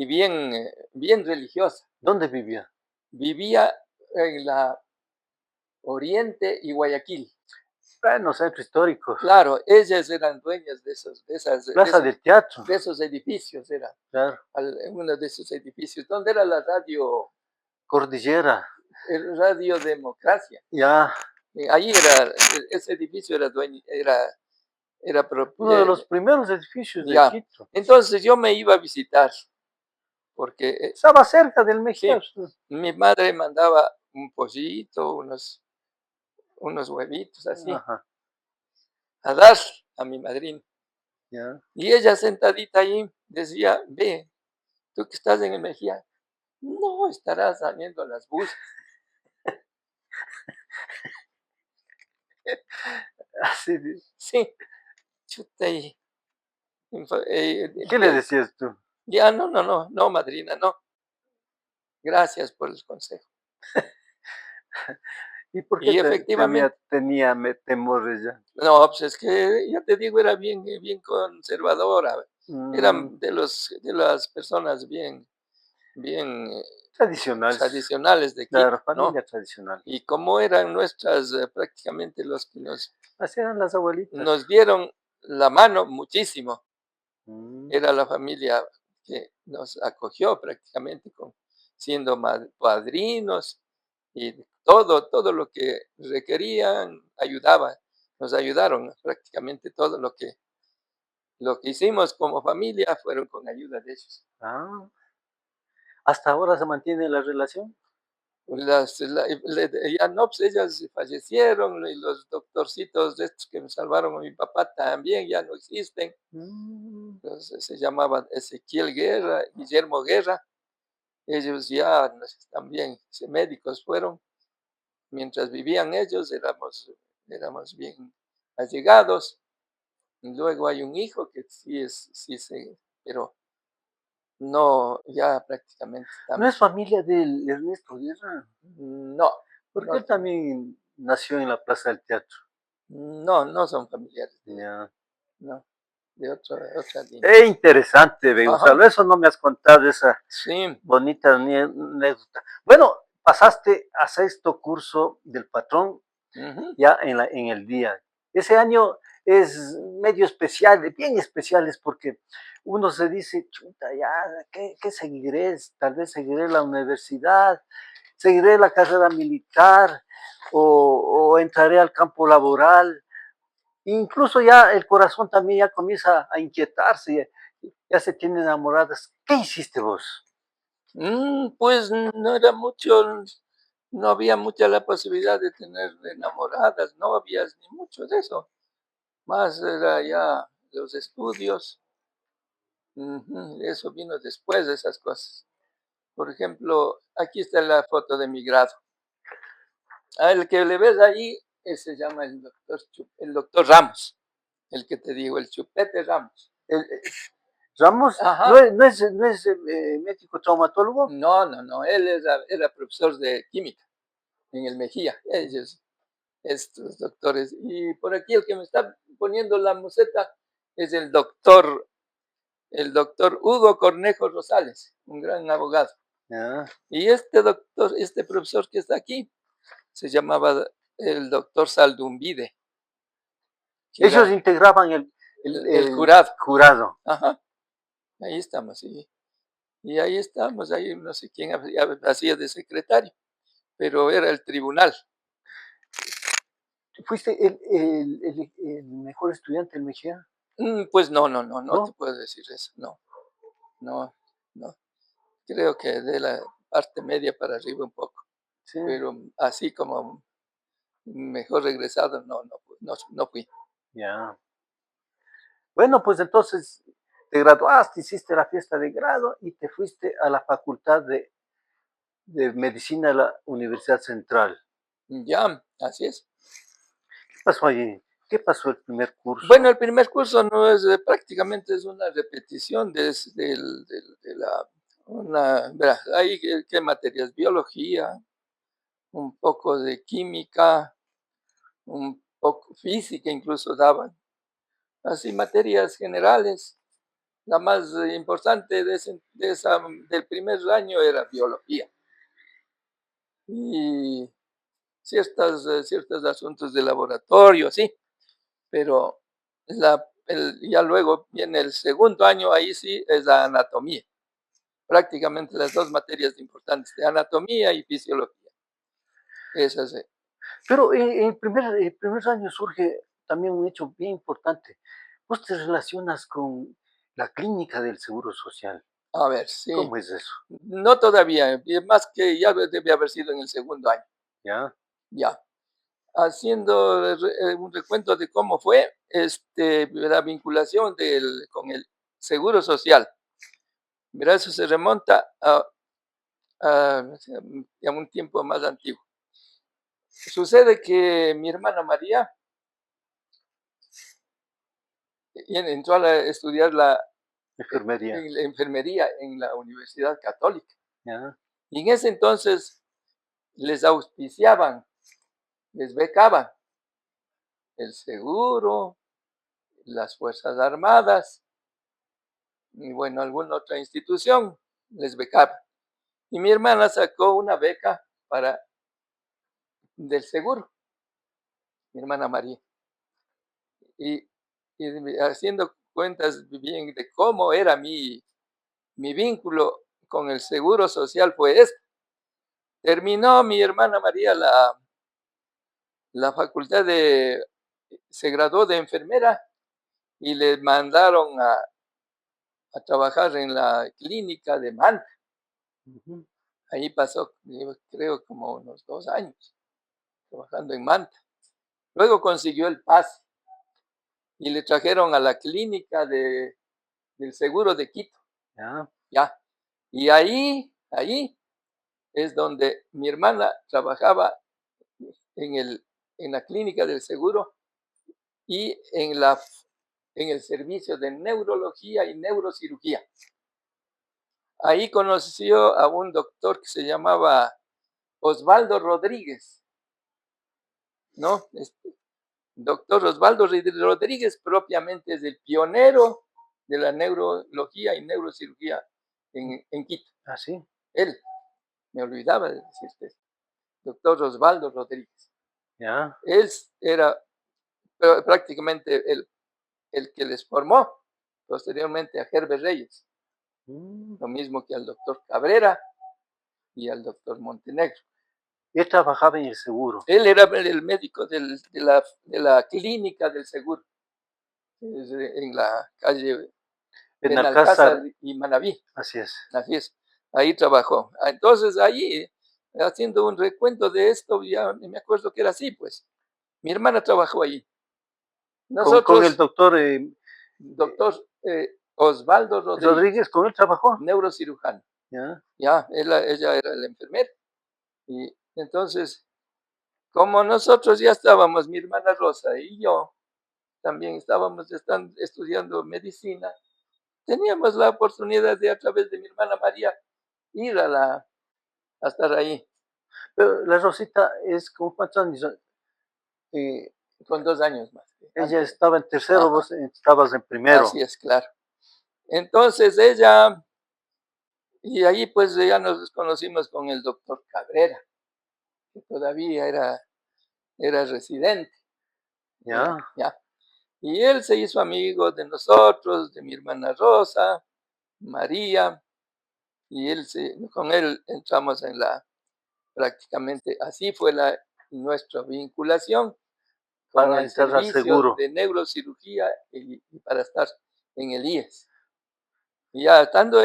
bien, bien religiosa. ¿Dónde vivía? Vivía en la Oriente y Guayaquil. Bueno, centro histórico, Claro, ellas eran dueñas de Plaza del Teatro, de esos edificios, era claro, en uno de esos edificios, donde era la radio, Cordillera, el Radio Democracia. ya, Ahí era, ese edificio era era uno de propio, los primeros edificios de ya. Quito. Entonces yo me iba a visitar, porque Estaba cerca del Mejía. sí, mi madre mandaba un pollito, unos huevitos así, Ajá, a dar a mi madrina. ya. Y ella sentadita ahí decía, ve, tú que estás en el Mejía, no estarás saliendo a las buses. Así, Sí, chuta, ¿qué le decías tú? ya, no, no, no, no, madrina, no. Gracias por el consejo. ¿Y por qué Y efectivamente, tenía temor ella? no, pues es que ya te digo, era bien, bien conservadora. Mm, Eran de las personas bien tradicionales, tradicionales de Quito, claro, ¿no? familia tradicional. Y como eran nuestras, prácticamente los que Así eran las abuelitas. nos dieron la mano muchísimo. Mm, Era la familia que nos acogió prácticamente siendo padrinos y todo lo que requerían ayudaba, nos ayudaron prácticamente todo lo que hicimos como familia fueron con ayuda de ellos. ah, ¿hasta ahora se mantiene la relación? Ya no, pues ellas fallecieron y los doctorcitos de estos que me salvaron a mi papá también ya no existen. Mm, Entonces se llamaban Ezequiel Guerra, Guillermo Guerra. Ellos ya también médicos fueron. Mientras vivían ellos éramos bien allegados. Y luego hay un hijo que pero no, ya prácticamente ¿no es estamos. familia del Ernesto Guerra? No, Porque no, él también nació en la Plaza del Teatro. no son familiares Ya. no, de otra línea. Interesante, Ajá, Gonzalo. Eso no me has contado, esa sí, bonita anécdota. Bueno, pasaste a sexto curso del patrón ujú, ya en el día. Ese año es medio especial, bien especial, es porque uno se dice, chuta, ya, ¿qué seguiré? Tal vez seguiré la universidad, seguiré la carrera militar o entraré al campo laboral. Incluso ya el corazón también ya comienza a inquietarse, ya se tiene enamoradas. ¿Qué hiciste vos? pues no era mucho, no había mucha la posibilidad de tener enamoradas, no había ni mucho de eso. Más era ya los estudios, eso vino después de esas cosas. Por ejemplo, aquí está la foto de mi grado. El que le ves ahí, ese se llama el doctor Ramos, el que te digo, el Chupete Ramos. Ramos Ajá. no es médico traumatólogo. No, no, no, él era profesor de química en el Mejía, ellos, estos doctores. Y por aquí el que me está poniendo la museta es el doctor Hugo Cornejo Rosales, un gran abogado. Ya. Y este doctor, este profesor que está aquí, se llamaba el doctor Saldumbide, que Ellos era integraban el el jurado. jurado. Ajá, ahí estamos, y ahí estamos, ahí no sé quién hacía de secretario, pero era el tribunal. ¿Fuiste el mejor estudiante del Mejía? Pues no, no, no, no te ¿No? puedo decir eso, no, no, no. Creo que de la parte media para arriba un poco, Sí, pero así como mejor regresado, no, no, no fui. ya. Bueno, pues entonces te graduaste, hiciste la fiesta de grado y te fuiste a la Facultad de Medicina de la Universidad Central. Ya, así es. ¿Qué pasó allí? ¿Qué pasó el primer curso? Bueno, el primer curso no es, prácticamente es una repetición de la verá, hay ¿qué materias? Biología, un poco de química, un poco física incluso daban, así materias generales. La más importante del primer año era biología y ciertos asuntos de laboratorio, sí, pero ya luego viene el segundo año, ahí sí es la anatomía, prácticamente las dos materias importantes, de anatomía y fisiología. Esas, Pero en primer año surge también un hecho bien importante. Vos te relacionas con la clínica del Seguro Social. a ver, sí, ¿Cómo es eso? no todavía, y más que ya debe haber sido en el segundo año, ¿Ya? ya. Haciendo un recuento de cómo fue la vinculación con el Seguro Social. Mira, eso se remonta a un tiempo más antiguo. Sucede que mi hermana María entró a estudiar Enfermería. en la enfermería en la Universidad Católica. ¿Ya? Y en ese entonces les auspiciaban, les becaban el seguro, las Fuerzas Armadas y bueno, alguna otra institución les becaba. Y mi hermana sacó una beca del seguro, mi hermana María. Y, y haciendo cuentas bien de cómo era mi vínculo con el seguro social fue este. Terminó mi hermana María la facultad se graduó de enfermera y le mandaron a trabajar en la clínica de Manta. Ujú. Ahí pasó, yo creo, como unos 2 años trabajando en Manta. Luego consiguió el pase y le trajeron a la clínica del seguro de Quito. ¿Ya? Ya. Y ahí es donde mi hermana trabajaba en, en la clínica del seguro y en el servicio de neurología y neurocirugía. Ahí conoció a un doctor que se llamaba Osvaldo Rodríguez, ¿no? Doctor Osvaldo Rodríguez propiamente es el pionero de la neurología y neurocirugía en Quito. ¿Ah, sí? Él, me olvidaba de decirte, doctor Osvaldo Rodríguez. ¿Ya? Él era prácticamente el que les formó posteriormente a Herbert Reyes, Mm. lo mismo que al doctor Cabrera y al doctor Montenegro. Él trabajaba en el seguro. Él era el médico de la clínica del seguro, en la calle En Benalcázar Alcázar, y Manabí, así es. así es, ahí trabajó. Entonces, ahí, haciendo un recuento de esto, ya me acuerdo que era así, pues. Mi hermana trabajó ahí. Con el Nosotros, doctor doctor Osvaldo Rodríguez, Rodríguez, ¿con él trabajó? neurocirujano, ¿Ya? ya, ella era la enfermera. Y entonces, como nosotros ya estábamos, mi hermana Rosa y yo, también estábamos estudiando medicina, teníamos la oportunidad de, a través de mi hermana María, ir a estar ahí, Pero la Rosita es con cuántos años. Eh, con 2 años más. Ella Antes. estaba en tercero, Ajá, vos estabas en así primero. es, claro. Entonces ella, y ahí pues ya nos conocimos con el doctor Cabrera, que todavía era residente. ¿Ya? Ya. Y él se hizo amigo de nosotros, de mi hermana Rosa, María, y con él entramos prácticamente así fue nuestra vinculación con Para el entrar al servicio seguro. de neurocirugía y para estar en el IES. Y ya estando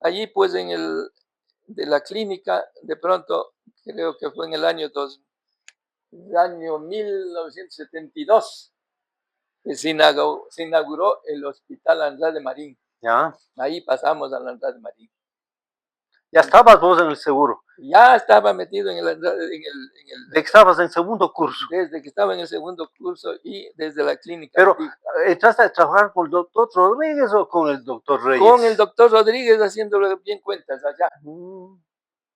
allí pues de la clínica, de pronto, creo que fue en el año 1972, que se inauguró el Hospital Andrade Marín. ¿Ya? Ahí pasamos al Andrade Marín. Ya estabas vos en el seguro. Ya estaba metido en De que estabas en segundo curso. desde que estaba en el segundo curso y desde la clínica Pero, antigua. ¿entraste a trabajar con el doctor Rodríguez o con el doctor Reyes? Con el doctor Rodríguez haciéndolo bien cuentas allá.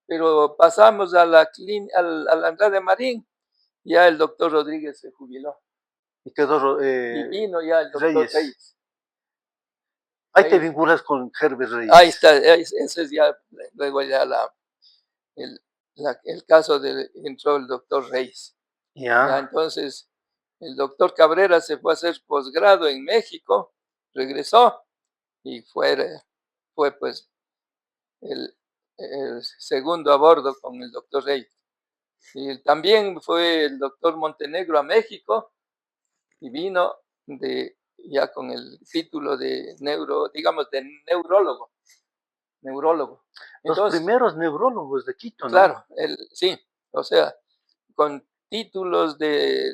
Pero pasamos a la Andrade Marín, ya el doctor Rodríguez se jubiló. Y quedó Y vino ya el doctor Reyes. Reyes. Ahí te Ahí- vinculas con Herbert Reyes. Ahí está, ese es ya, luego ya el caso de entró el doctor Reyes. Ya Ya. entonces el doctor Cabrera se fue a hacer posgrado en México, regresó y fue pues el segundo a bordo con el doctor Reyes. Y también fue el doctor Montenegro a México y vino ya con el título de neurólogo. Los Entonces, primeros neurólogos de Quito, ¿no? claro, sí, o sea, con títulos de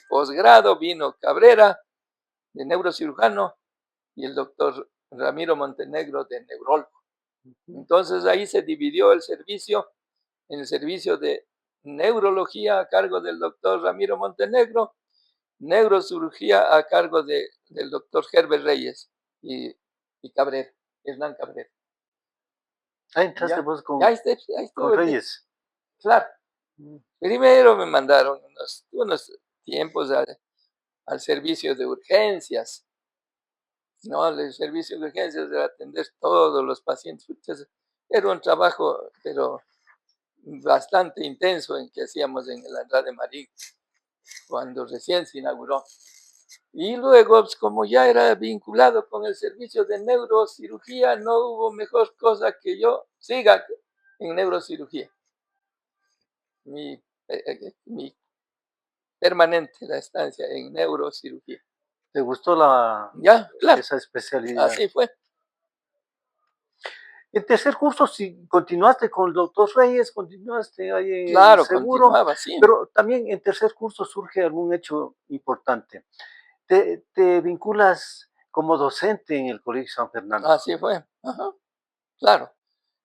posgrado vino Cabrera, de neurocirujano, y el doctor Ramiro Montenegro, de neurólogo. Entonces ahí se dividió el servicio en el servicio de neurología a cargo del doctor Ramiro Montenegro, neurocirugía a cargo del doctor Herbert Reyes y Cabrera, Hernán Cabrera. Ahí entraste Ya, vos con, ahí con estuve, Reyes. claro. Primero me mandaron unos tiempos al servicio de urgencias, ¿no? El servicio de urgencias de atender todos los pacientes. Entonces, era un trabajo, pero bastante intenso en que hacíamos en el Andrade Marín, cuando recién se inauguró. Y luego, pues, como ya era vinculado con el servicio de neurocirugía, no hubo mejor cosa que yo siga en neurocirugía. Mi permanente la estancia en neurocirugía. ¿Te gustó Ya, claro, esa especialidad? así fue. En tercer curso, si continuaste con el doctor Reyes, continuaste ahí en el Claro, seguro, continuaba, sí. pero también en tercer curso surge algún hecho importante. Te vinculas como docente en el Colegio San Fernando. Así fue. Ajá, claro.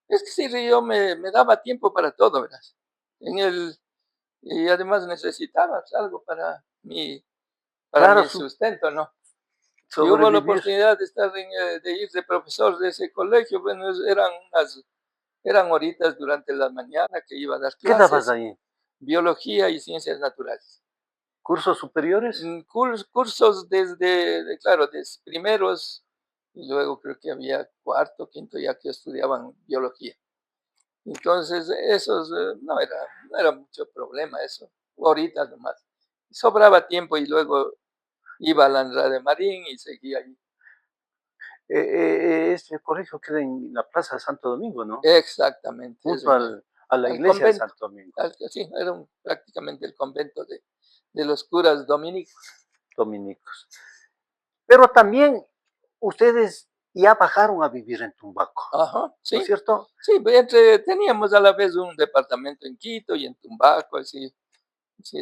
Es que sí, yo me daba tiempo para todo, verás. Y además necesitaba algo para Claro, mi sustento, ¿no? Y hubo la sobrevivir. oportunidad de estar de ir de profesor de ese colegio. Bueno, eran horitas durante la mañana que iba a dar ¿Qué dabas clases, ahí? biología y ciencias naturales. ¿Cursos superiores? Cursos claro, desde primeros, y luego creo que había cuarto, quinto ya que estudiaban biología. Entonces, esos no era mucho problema eso, ahorita nomás. Sobraba tiempo y luego iba a la Andrade Marín y seguía allí. Este colegio queda en la Plaza de Santo Domingo, ¿no? Exactamente, Junto a la al iglesia de convento. Santo Domingo. Sí, era prácticamente el convento de los curas dominicos. Dominicos. Pero también ustedes ya bajaron a vivir en Tumbaco, Ajá, ¿no sí. es cierto? Sí, teníamos a la vez un departamento en Quito y en Tumbaco, así. Sí,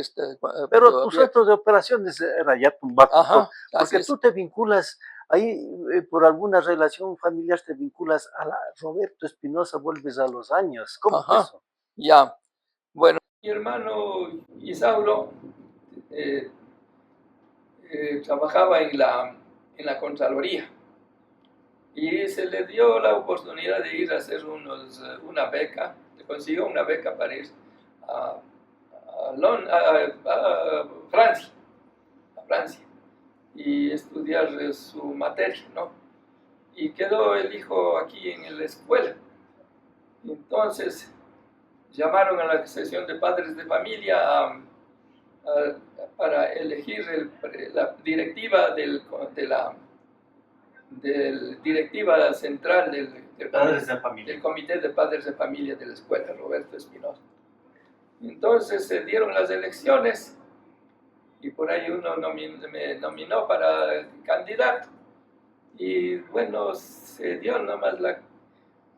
Pero tu centro de operaciones era ya Tumbaco, Ajá, así porque es. tú te vinculas ahí por alguna relación familiar, te vinculas a la Roberto Espinosa, vuelves a los años. ¿Cómo fue Ajá, eso? ya. Bueno, mi hermano Isauro eh, trabajaba en la Contraloría y se le dio la oportunidad de ir a hacer una beca, le consiguió una beca para ir a, a Francia, y estudiar su materia, ¿no? Y quedó el hijo aquí en la escuela. Entonces llamaron a la sesión de padres de familia para elegir la directiva directiva central del comité de padres de familia de la escuela, Roberto Espinosa. Entonces se dieron las elecciones y por ahí uno me nominó para candidato. Y bueno, se dio nomás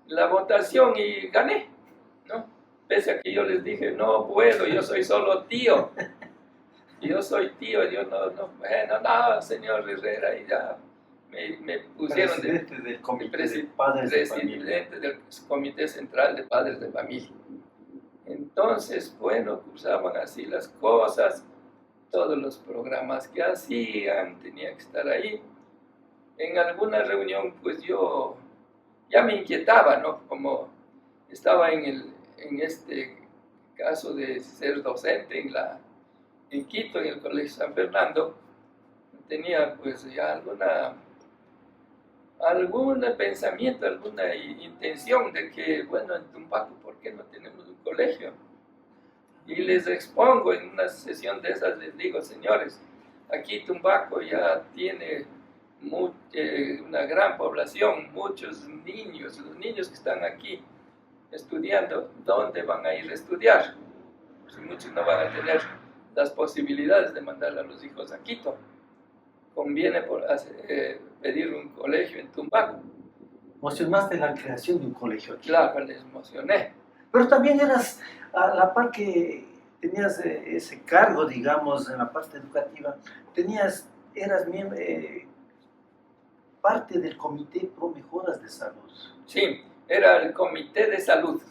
la votación y gané, ¿no? Pese a que yo les dije, no puedo, yo soy solo tío. Yo soy tío, yo no, bueno, no, señor Herrera, y ya me pusieron presidente del comité de presidente del Comité Central de Padres de Familia. Entonces, bueno, cursaban así las cosas, todos los programas que hacían, tenía que estar ahí. En alguna reunión, pues yo ya me inquietaba, ¿no? Como estaba en este caso de ser docente en Quito, en el Colegio San Fernando, tenía pues ya algún pensamiento, alguna intención de que, bueno, en Tumbaco, ¿por qué no tenemos un colegio? Y les expongo en una sesión de esas, les digo, señores, aquí Tumbaco ya tiene una gran población, muchos niños, los niños que están aquí estudiando, ¿dónde van a ir a estudiar? Pues muchos no van a tener las posibilidades de mandar a los hijos a Quito. Conviene pedir un colegio en Tumbaco. Emocionaste la creación de un colegio aquí. Claro, les emocioné. Pero también eras, a la par que tenías ese cargo, digamos, en la parte educativa, eras miembro, parte del Comité Pro Mejoras de Salud. Sí, era el comité de salud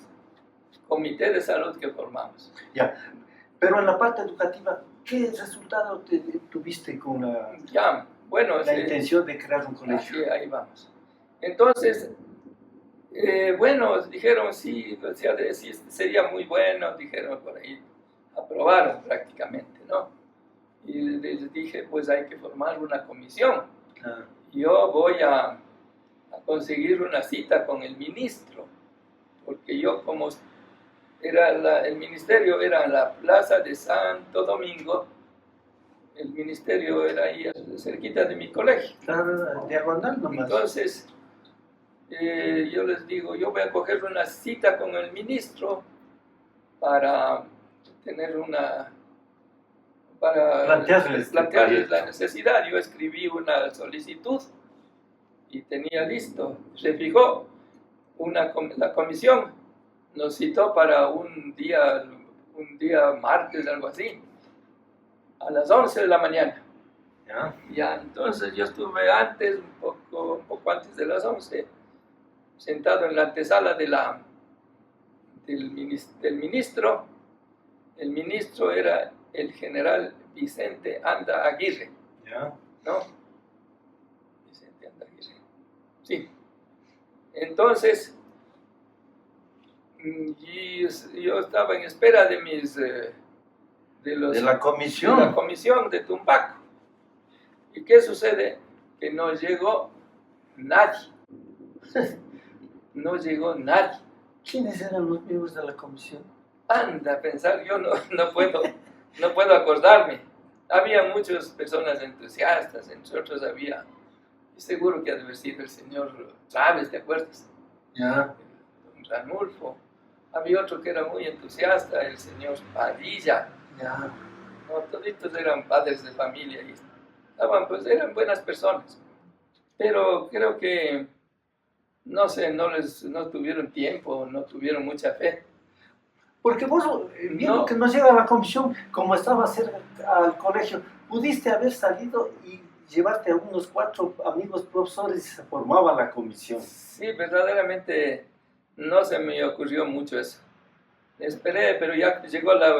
que formamos. Ya, pero en la parte educativa, ¿qué resultado tuviste con la intención de crear un colegio? Así, ahí vamos. Entonces, bueno, dijeron sí, sería muy bueno, dijeron por ahí, aprobaron prácticamente, ¿no? Y les dije, pues hay que formar una comisión. Claro. Yo voy a conseguir una cita con el ministro, porque yo como el ministerio era en la plaza de Santo Domingo, el ministerio era ahí cerquita de mi colegio. Claro, diagonal nomás. Entonces, yo les digo, yo voy a coger una cita con el ministro para tener para plantearles la necesidad. Yo escribí una solicitud y tenía listo. Se fijó, la comisión nos citó para un día martes, algo así, a las 11 de la mañana. Ya, entonces yo estuve antes, un poco antes de las 11, sentado en la antesala del ministro. El ministro era el general Vicente Anda Aguirre. ¿Ya? ¿No? Vicente Anda Aguirre. Sí. Entonces, yo estaba en espera de la comisión de Tumbaco. ¿Y qué sucede? Que no llegó nadie. No llegó nadie. ¿Quiénes eran los miembros de la comisión? Anda a pensar, yo no puedo acordarme. Había muchas personas entusiastas, entre otros había, seguro que ha de haber sido el señor Chávez, ¿te acuerdas? Ya. Don Ranulfo. Había otro que era muy entusiasta, el señor Padilla. Ya. No, toditos eran padres de familia y pues eran buenas personas. Pero creo que, no sé, no tuvieron tiempo, no tuvieron mucha fe. Porque vos, viendo que no llega a la comisión, como estaba cerca al colegio, pudiste haber salido y llevarte a unos 4 amigos profesores y se formaba la comisión. Sí, verdaderamente no se me ocurrió mucho eso. Esperé, pero ya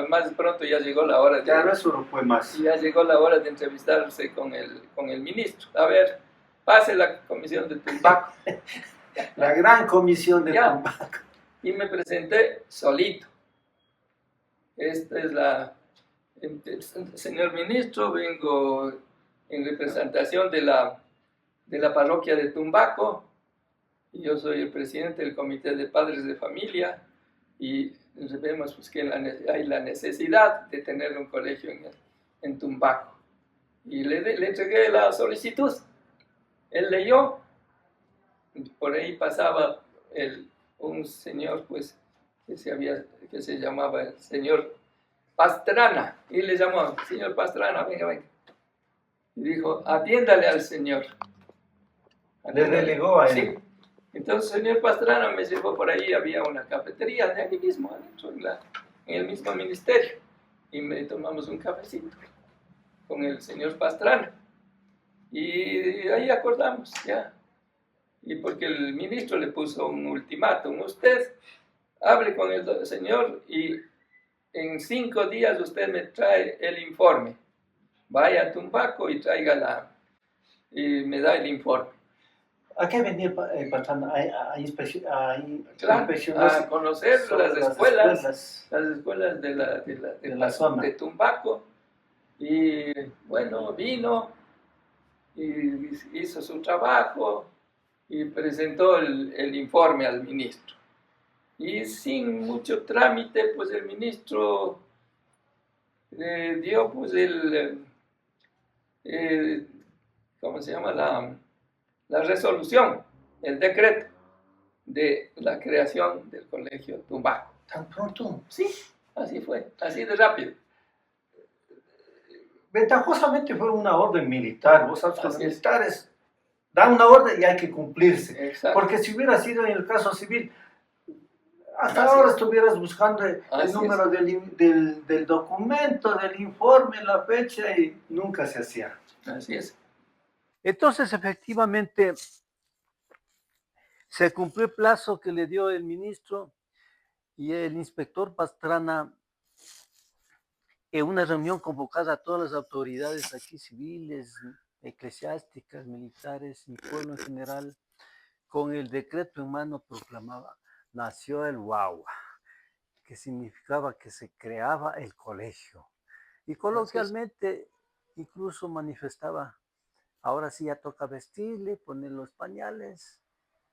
más pronto ya llegó la hora de... Claro, eso no fue más. Ya llegó la hora de entrevistarse con el ministro. A ver, pase la comisión de Tumbaco. La gran comisión de Tumbaco. Y me presenté solito. Esta es señor ministro, vengo en representación de la parroquia de Tumbaco, y yo soy el presidente del Comité de Padres de Familia, y vemos pues, que hay la necesidad de tener un colegio en Tumbaco. Y le entregué la solicitud. Él leyó, por ahí pasaba un señor pues, que se llamaba el señor Pastrana, y le llamó, señor Pastrana, venga. Y dijo, atiéndale al señor. Le delegó a él. Sí. Entonces el señor Pastrana me llevó por ahí, había una cafetería de ahí mismo, adentro, en el mismo ministerio, y me tomamos un cafecito con el señor Pastrana. Y ahí acordamos ya. Y porque el ministro le puso un ultimátum, usted hable con el señor y en 5 días usted me trae el informe. Vaya a Tumbaco y y me da el informe. ¿A qué venía el patrón? Claro, inspeccionar a conocer sobre las escuelas de la zona. de Tumbaco. Y bueno, vino y hizo su trabajo y presentó el informe al ministro. Y sin mucho trámite, pues el ministro dio pues eh, ¿cómo se llama? La resolución, el decreto de la creación del colegio Tumbaco. ¿Tan pronto? Sí, así fue, así de rápido. Ventajosamente fue una orden militar. Vos sabes que los Así es. militares dan una orden y hay que cumplirse. Exacto. Porque si hubiera sido en el caso civil, hasta Así ahora es. estuvieras buscando el Así número del documento, del informe, la fecha y nunca se hacía. Así es. Entonces, efectivamente, se cumplió el plazo que le dio el ministro y el inspector Pastrana, en una reunión convocada a todas las autoridades aquí civiles, eclesiásticas, militares y pueblo en general, con el decreto en mano proclamaba, nació el Guagua, que significaba que se creaba el colegio. Y coloquialmente incluso manifestaba, ahora sí ya toca vestirle, poner los pañales.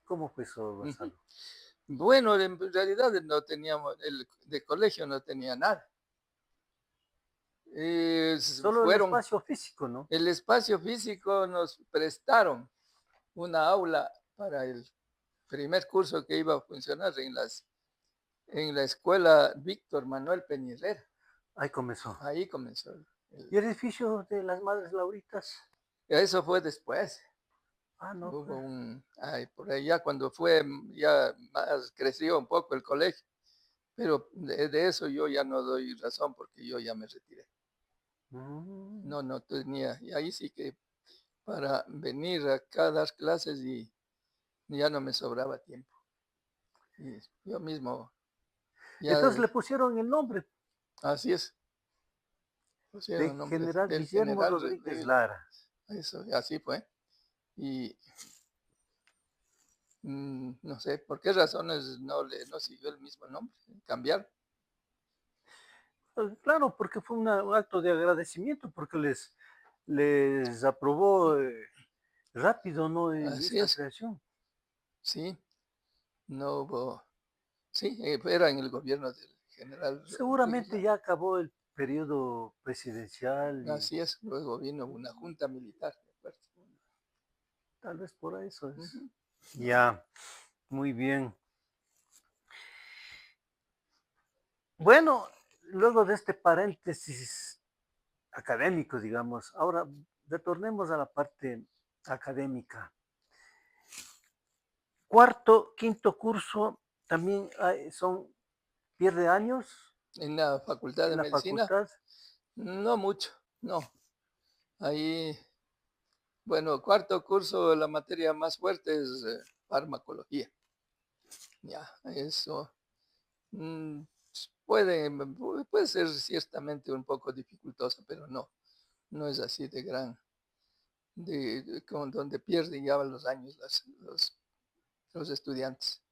¿Cómo fue eso, Gonzalo? Bueno, en realidad no teníamos, de colegio no tenía nada. Solo el espacio físico, ¿no? El espacio físico nos prestaron una aula para el primer curso que iba a funcionar en la escuela Víctor Manuel Peñilera. Ahí comenzó. Ahí comenzó. ¿Y el edificio de las Madres Lauritas? Eso fue después. Ah, no. Hubo por ahí ya cuando fue, ya más creció un poco el colegio. Pero de eso yo ya no doy razón porque yo ya me retiré. No tenía. Y ahí sí que para venir acá a dar clases y ya no me sobraba tiempo. Y yo mismo. Entonces le pusieron el nombre. Así es. De General Guillermo Rodríguez Lara. Eso, así fue. Y no sé por qué razones no siguió el mismo nombre, cambiaron. Claro, porque fue un acto de agradecimiento, porque les aprobó rápido, ¿no? Así Esta es. creación. Sí, no hubo. Sí, era en el gobierno del general. Seguramente ya acabó el periodo presidencial. Así es, luego vino una junta militar, ¿de acuerdo? Tal vez por eso es. Ya, muy bien. Bueno, luego de este paréntesis académico, digamos, ahora retornemos a la parte académica. Cuarto, quinto curso, también pierde años En la Facultad de en la Medicina, facultad. no mucho, no. Ahí, bueno, cuarto curso, la materia más fuerte es farmacología. Ya, eso puede ser ciertamente un poco dificultoso, pero no es así de gran, donde pierden ya los años los estudiantes.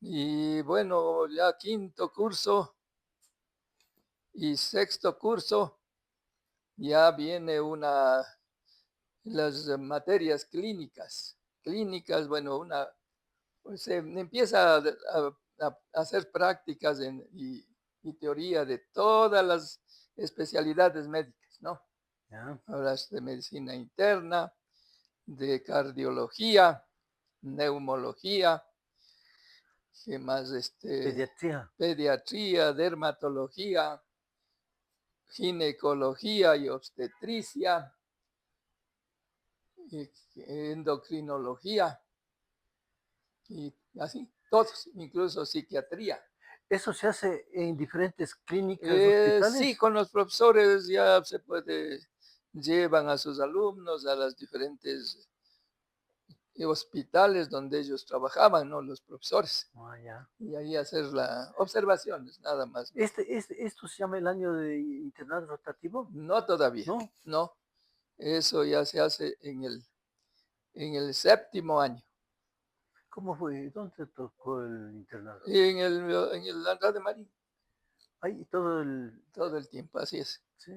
Y bueno, ya quinto curso y sexto curso, ya viene las materias clínicas. Clínicas, bueno, pues se empieza a hacer prácticas y teoría de todas las especialidades médicas, ¿no? Ya. Hablas de medicina interna, de cardiología, neumología, ¿qué más? Pediatría, dermatología, ginecología y obstetricia, endocrinología, y así, todos, incluso psiquiatría. ¿Eso se hace en diferentes clínicas, hospitales? Sí, con los profesores ya se puede llevan a sus alumnos a las diferentes hospitales donde ellos trabajaban, ¿no? Los profesores. Ah, ya. Y ahí hacer las observaciones, nada más, ¿no? ¿Esto se llama el año de internado rotativo? No todavía, ¿No? no. Eso ya se hace en el séptimo año. ¿Cómo fue? ¿Dónde te tocó el internado? En el Andrade Marín, Ahí todo el... todo el tiempo, así es. Sí.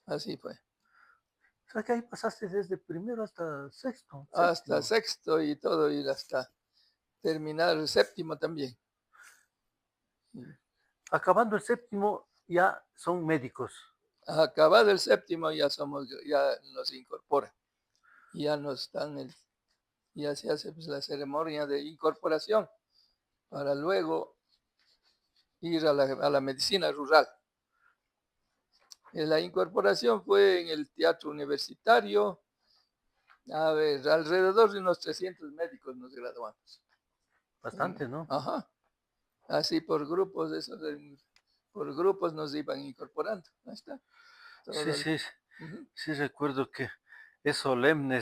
Así fue. O sea que ahí pasaste desde primero hasta sexto, Hasta séptimo. sexto y todo, y hasta terminar el séptimo también. Acabando el séptimo ya son médicos. Acabado el séptimo ya nos incorporan. Ya se hace pues, la ceremonia de incorporación para luego ir a la medicina rural. La incorporación fue en el teatro universitario. A ver, alrededor de unos 300 médicos nos graduamos. Bastante, ¿no? Ajá. Así por grupos, por grupos nos iban incorporando. Ahí está. Sí, Todo el, sí, Ujú. sí recuerdo que es solemne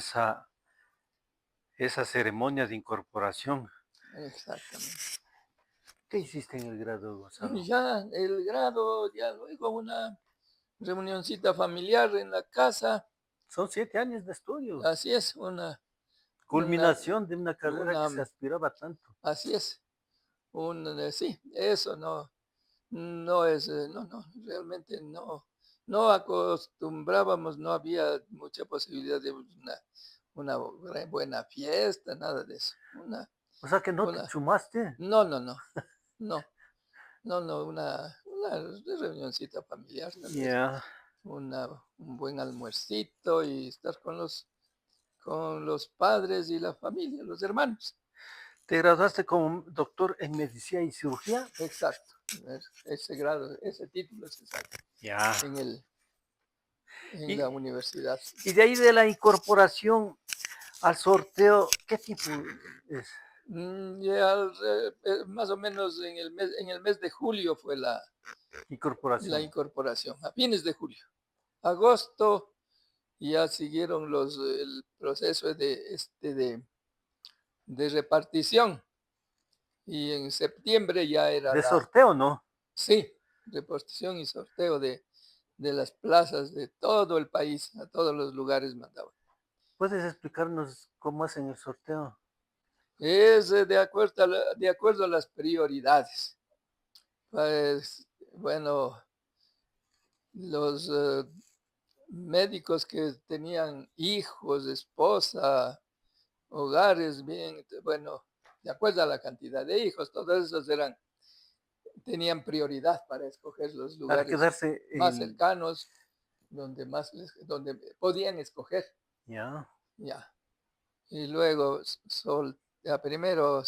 esa ceremonia de incorporación. Exactamente. ¿Qué hiciste en el grado, Y Gonzalo? ya el grado, ya luego una reunioncita familiar en la casa. Son 7 años de estudios. Así es, una, Culminación de una carrera que se una, aspiraba tanto. así es, sí, eso no es, no, realmente no acostumbrábamos, no había mucha posibilidad de una buena fiesta, nada de eso. O sea que no te Una, chumaste. no, no, no, no, no, una reunioncita familiar, tal vez, Ya. un buen almuercito y estar con los padres y la familia, los hermanos. Te graduaste como doctor en medicina y cirugía. Exacto. Ese grado, ese título se saca Ya. en el, en Y, la universidad. y de ahí de la incorporación al sorteo, ¿qué tipo es? Más o menos en el mes de julio fue la Incorporación. incorporación, a fines de julio. Agosto ya siguieron el proceso de repartición y en septiembre ya era De sorteo, ¿no? sí, repartición y sorteo de las plazas de todo el país, a todos los lugares mandaban. ¿Puedes explicarnos cómo hacen el sorteo? Es de acuerdo a las prioridades. Pues, bueno, los médicos que tenían hijos, esposa, hogares, bien, bueno, de acuerdo a la cantidad de hijos, todos esos tenían prioridad para escoger los Para lugares quedarse más en... cercanos, donde podían escoger, Ya. ya. Y luego, ya primero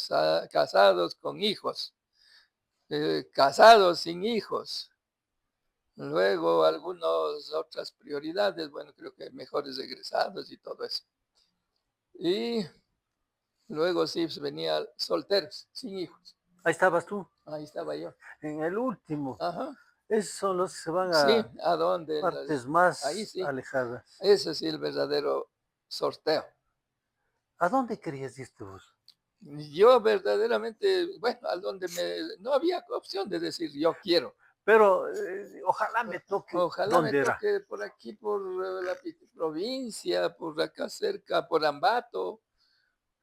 casados con hijos, casados sin hijos. Luego, algunas otras prioridades, bueno, creo que mejores egresados y todo eso. Y luego sí pues, venía solteros, sin hijos. Ahí estabas tú, Ahí estaba yo. en el último. Ajá. Esos son los que se van Sí, a ¿a dónde? partes Ahí más sí. alejadas. Ese sí el verdadero sorteo. ¿A dónde querías irte vos? Yo verdaderamente, bueno, no había opción de decir yo quiero. Pero ojalá me toque. Ojalá me ¿Dónde era? toque por aquí, por la provincia, por acá cerca, por Ambato,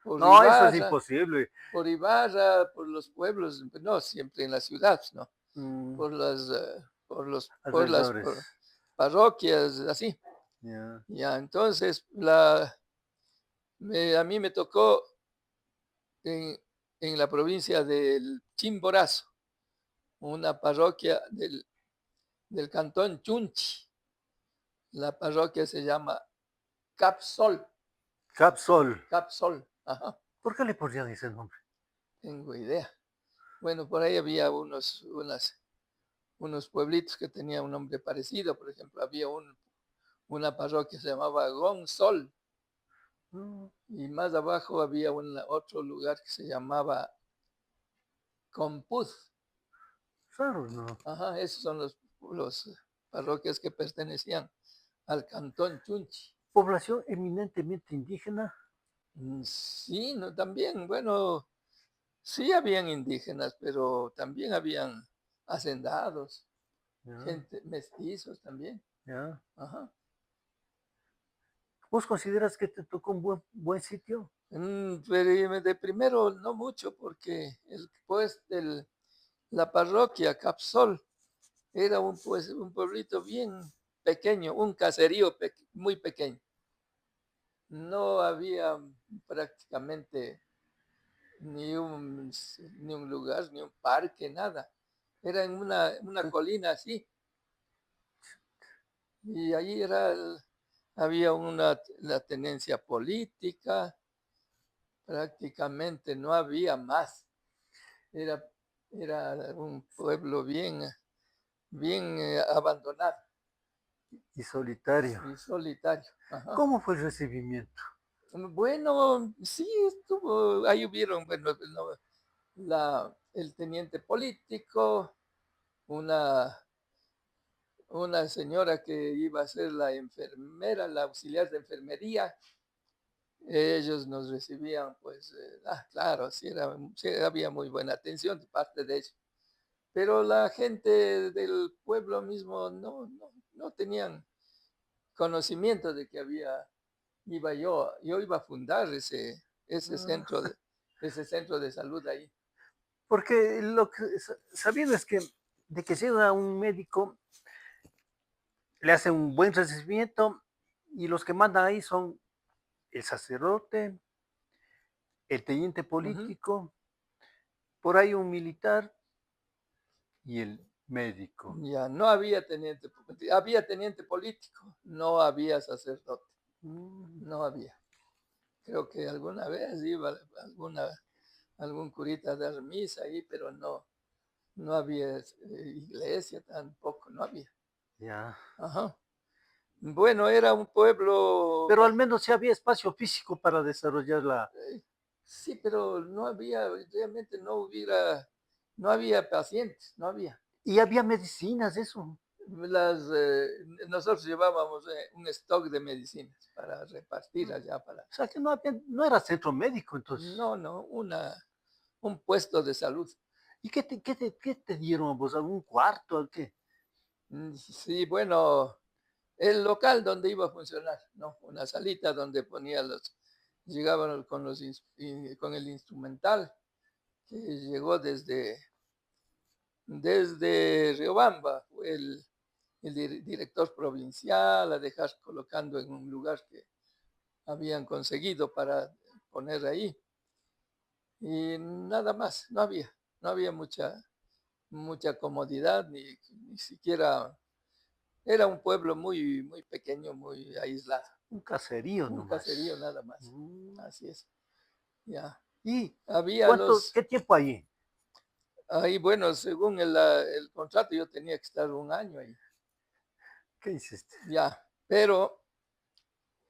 por No, eso es Ibarra, imposible. por los pueblos, no siempre en la ciudad, ¿no? Mm, Por las alrededores. parroquias, así. Ya. Ya, entonces, a mí me tocó en la provincia del Chimborazo, una parroquia del cantón Chunchi. La parroquia se llama Capsol. Capsol. Capsol, ajá, ¿Por qué le ponían ese nombre? tengo idea. Bueno, por ahí había unos pueblitos que tenían un nombre parecido. Por ejemplo, había una parroquia que se llamaba Gonsol. Mm, Y más abajo había otro lugar que se llamaba Compuz. raro, ¿no? Ajá, esos son los parroquias que pertenecían al cantón Chunchi. Población eminentemente indígena. Sí, no, también, bueno, sí habían indígenas, pero también habían hacendados, Ya, gente, mestizos también. ya. Ajá. ¿Vos consideras que te tocó un buen sitio? Pero de primero no mucho, porque la parroquia Capsol era un pueblito bien pequeño, un caserío muy pequeño. No había prácticamente ni un lugar, ni un parque, nada. Era en una colina así. Y ahí había la tenencia política, prácticamente no había más. Era, era un pueblo bien abandonado Y solitario. y solitario. Ajá. ¿Cómo fue el recibimiento? Bueno, sí estuvo, ahí hubieron, bueno, el teniente político, una, una señora que iba a ser la enfermera, la auxiliar de enfermería. Ellos nos recibían, pues, claro, sí había muy buena atención de parte de ellos. Pero la gente del pueblo mismo no tenían conocimiento de que yo iba a fundar Ah, ese centro de salud ahí. porque lo que sabiendo es que de que llega un médico, le hace un buen recibimiento y los que mandan ahí son el sacerdote, el teniente Ujú. político, por ahí un militar y el médico. Ya no había teniente político, no había sacerdote, Mm, no había. Creo que alguna vez iba algún curita a dar misa ahí, pero no había iglesia tampoco, no había. ya. Ajá. Bueno, era un pueblo, Pero al menos sí había espacio físico para desarrollar la... sí, pero realmente no había pacientes, no había. Y había medicinas, eso. Nosotros llevábamos un stock de medicinas para repartir allá para, O sea que no, no era centro médico, entonces. no, un puesto de salud. ¿Y qué te dieron a vos? ¿Algún cuarto? ¿A qué? Sí, bueno, el local donde iba a funcionar, ¿no? Una salita donde llegaban con el instrumental que llegó desde Riobamba, fue el director provincial a dejar colocando en un lugar que habían conseguido para poner ahí. Y nada más, no había mucha comodidad, ni siquiera, era un pueblo muy pequeño, muy aislado, Un caserío un nomás. caserío nada más. Mm. Así es, ya. ¿Y Había qué tiempo allí? ahí, bueno, según el contrato yo tenía que estar un año ahí, ¿Qué hiciste? ya, pero,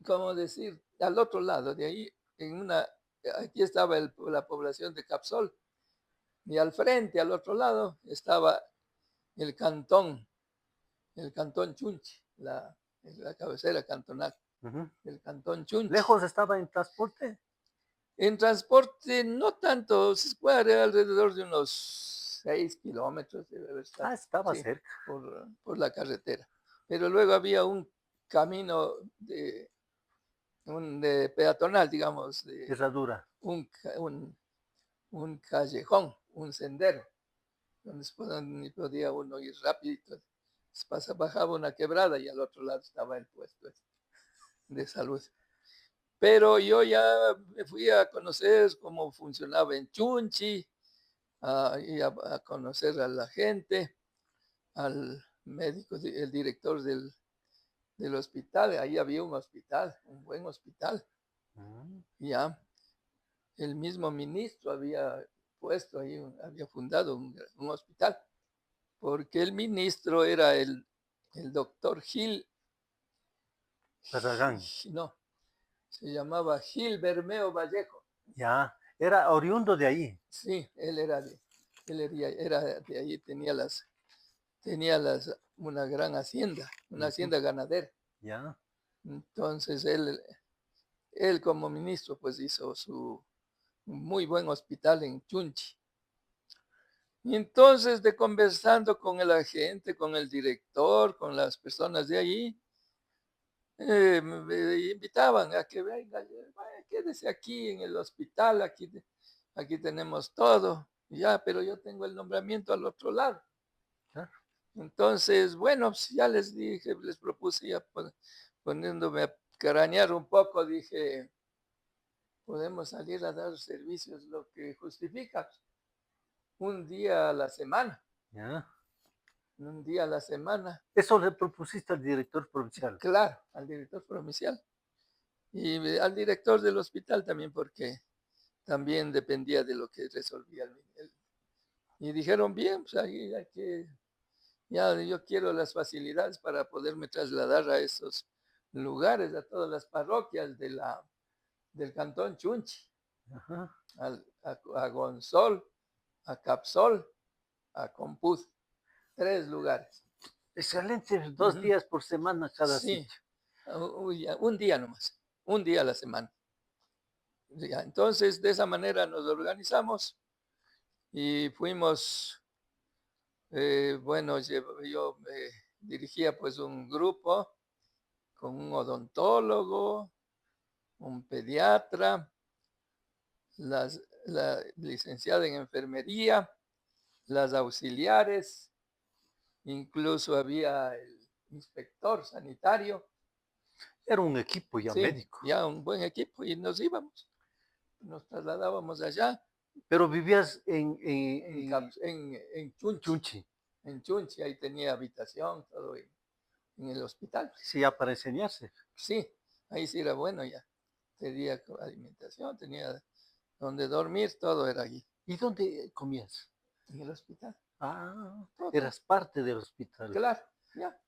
como decir, al otro lado de ahí, aquí estaba la población de Capsol, y al frente, al otro lado, estaba el cantón, el cantón Chunchi, la cabecera cantonal, Ujú. el cantón Chunchi. ¿Lejos estaba en transporte? En transporte, no tanto, se puede alrededor de unos 6 kilómetros, debe haber estado, Ah, estaba sí, cerca. por la carretera. Pero luego había un camino de peatonal, digamos, Herradura. un, ca- un, un callejón, un sendero, donde podía uno ir rapidito. Bajaba una quebrada y al otro lado estaba el puesto de salud. Pero yo ya me fui a conocer cómo funcionaba en Chunchi, y a conocer a la gente, al médico, el director del hospital. Ahí había un hospital, un buen hospital. Mm. Ya, el mismo ministro había puesto ahí, había fundado un hospital, porque el ministro era el doctor Barragán. No, se llamaba Gil Bermeo Vallejo. Ya. Era oriundo de ahí. Sí, él era de ahí, tenía una gran hacienda, una Ujú. hacienda ganadera. Ya. Entonces él como ministro pues hizo su muy buen hospital en Chunchi. Y entonces de conversando con el agente, con el director, con las personas de ahí, me invitaban a que venga, quédese aquí en el hospital, aquí tenemos todo, ya, pero yo tengo el nombramiento al otro lado. Claro. Entonces, bueno, pues ya les dije, les propuse ya poniéndome a carañar un poco, dije, podemos salir a dar servicios lo que justifica un día a la semana, Ya. un día a la semana, Eso le propusiste al director provincial. claro, al director provincial y al director del hospital también, porque también dependía de lo que resolvía y dijeron, bien, pues ahí hay que, ya yo quiero las facilidades para poderme trasladar a esos lugares, a todas las parroquias del cantón Chunchi, Ajá. a Gonzol, a Capsol, a Compuz, 3 lugares. Excelente, 2 Ujú. días por semana cada Sí, sitio. un día nomás, un día a la semana. Ya, entonces, de esa manera nos organizamos y fuimos, bueno, yo dirigía pues un grupo con un odontólogo, un pediatra, la licenciada en enfermería, las auxiliares, incluso había el inspector sanitario, Era un equipo ya sí, médico. ya un buen equipo y nos íbamos, nos trasladábamos allá Pero vivías en Chunchi. Chunchi, En Chunchi, ahí tenía habitación, todo en el hospital. sí, ya para enseñarse. Sí, ahí sí era bueno ya. Tenía alimentación, tenía donde dormir, todo era allí, ¿Y dónde comías? en el hospital. Ah, Todo, eras parte del hospital. claro, ya.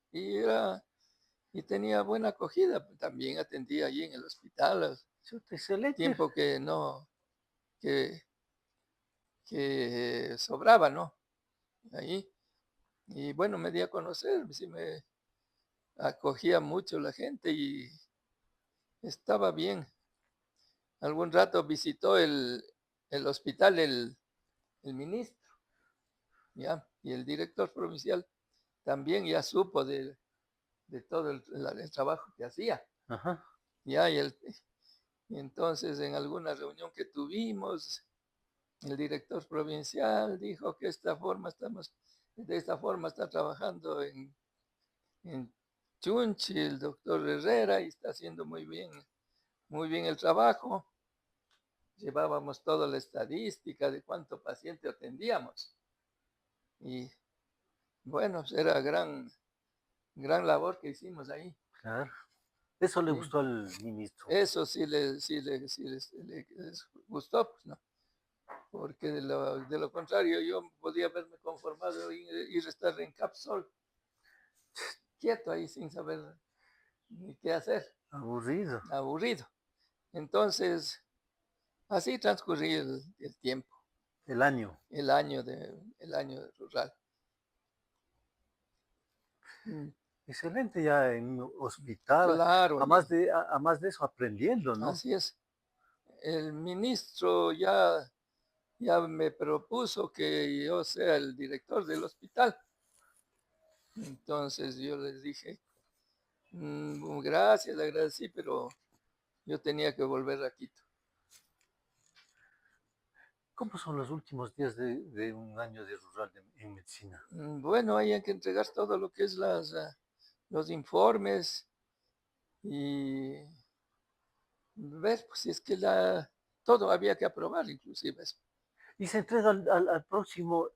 Y tenía buena acogida, también atendía allí en el hospital, Chuta, excelente. tiempo que no, que, que sobraba, ¿no? Ahí. Y bueno, me di a conocer, sí me acogía mucho la gente y estaba bien. Algún rato visitó el hospital el ministro, ¿ya? Y el director provincial también ya supo de todo el trabajo que hacía, Ajá. ¿ya? Y entonces en alguna reunión que tuvimos, el director provincial dijo que de esta forma está trabajando en Chunchi el doctor Herrera y está haciendo muy bien el trabajo. Llevábamos toda la estadística de cuánto paciente atendíamos. Y bueno, pues era gran labor que hicimos ahí. Claro. Eso le Sí. gustó al ministro. Eso les gustó, pues, ¿no? Porque de lo contrario yo podía haberme conformado y estar en Capsol, quieto ahí sin saber ni qué hacer, Aburrido. aburrido. Entonces, así transcurrí el tiempo, El año. el año de rural. Mm, Excelente ya en un hospital. Claro, A más de eso, aprendiendo, ¿no? así es. El ministro ya me propuso que yo sea el director del hospital. Entonces yo les dije, gracias, le agradecí, pero yo tenía que volver a Quito. ¿Cómo son los últimos días de un año de rural en medicina? Bueno, hay que entregar todo lo que es los informes y ver pues, si es que todo había que aprobar, inclusive eso. ¿Y se entrega al próximo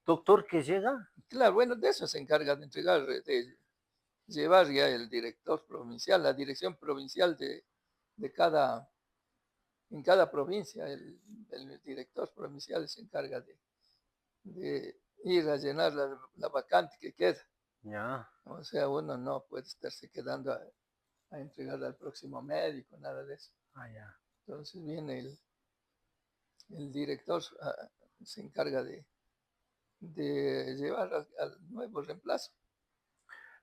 doctor que llega? Claro, bueno, de eso se encarga de entregar, de llevar ya el director provincial, la dirección provincial de en cada provincia, el director provincial se encarga de ir a llenar la vacante que queda. Ya, O sea, uno no puede estarse quedando a entregar al próximo médico, nada de eso. ya. Entonces viene el director, se encarga de llevar al nuevo reemplazo.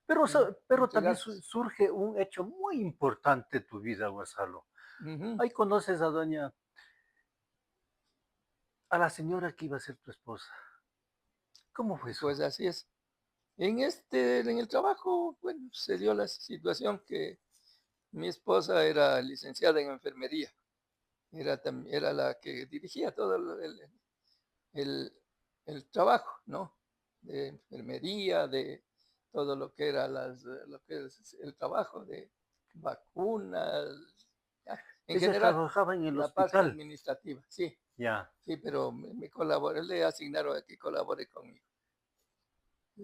Pero Muchas también gracias. surge un hecho muy importante en tu vida, Gonzalo. Ujú. Ahí conoces a la señora que iba a ser tu esposa. ¿Cómo fue eso? Pues así es. En el trabajo, bueno, se dio la situación que mi esposa era licenciada en enfermería, era la que dirigía todo el- el trabajo, ¿no? De enfermería, de todo lo que era lo que es el trabajo de vacunas, ya, en Ella general, trabajaba en el la parte hospital. administrativa, sí, Ya, sí, pero me colaboró, le asignaron a que colabore conmigo.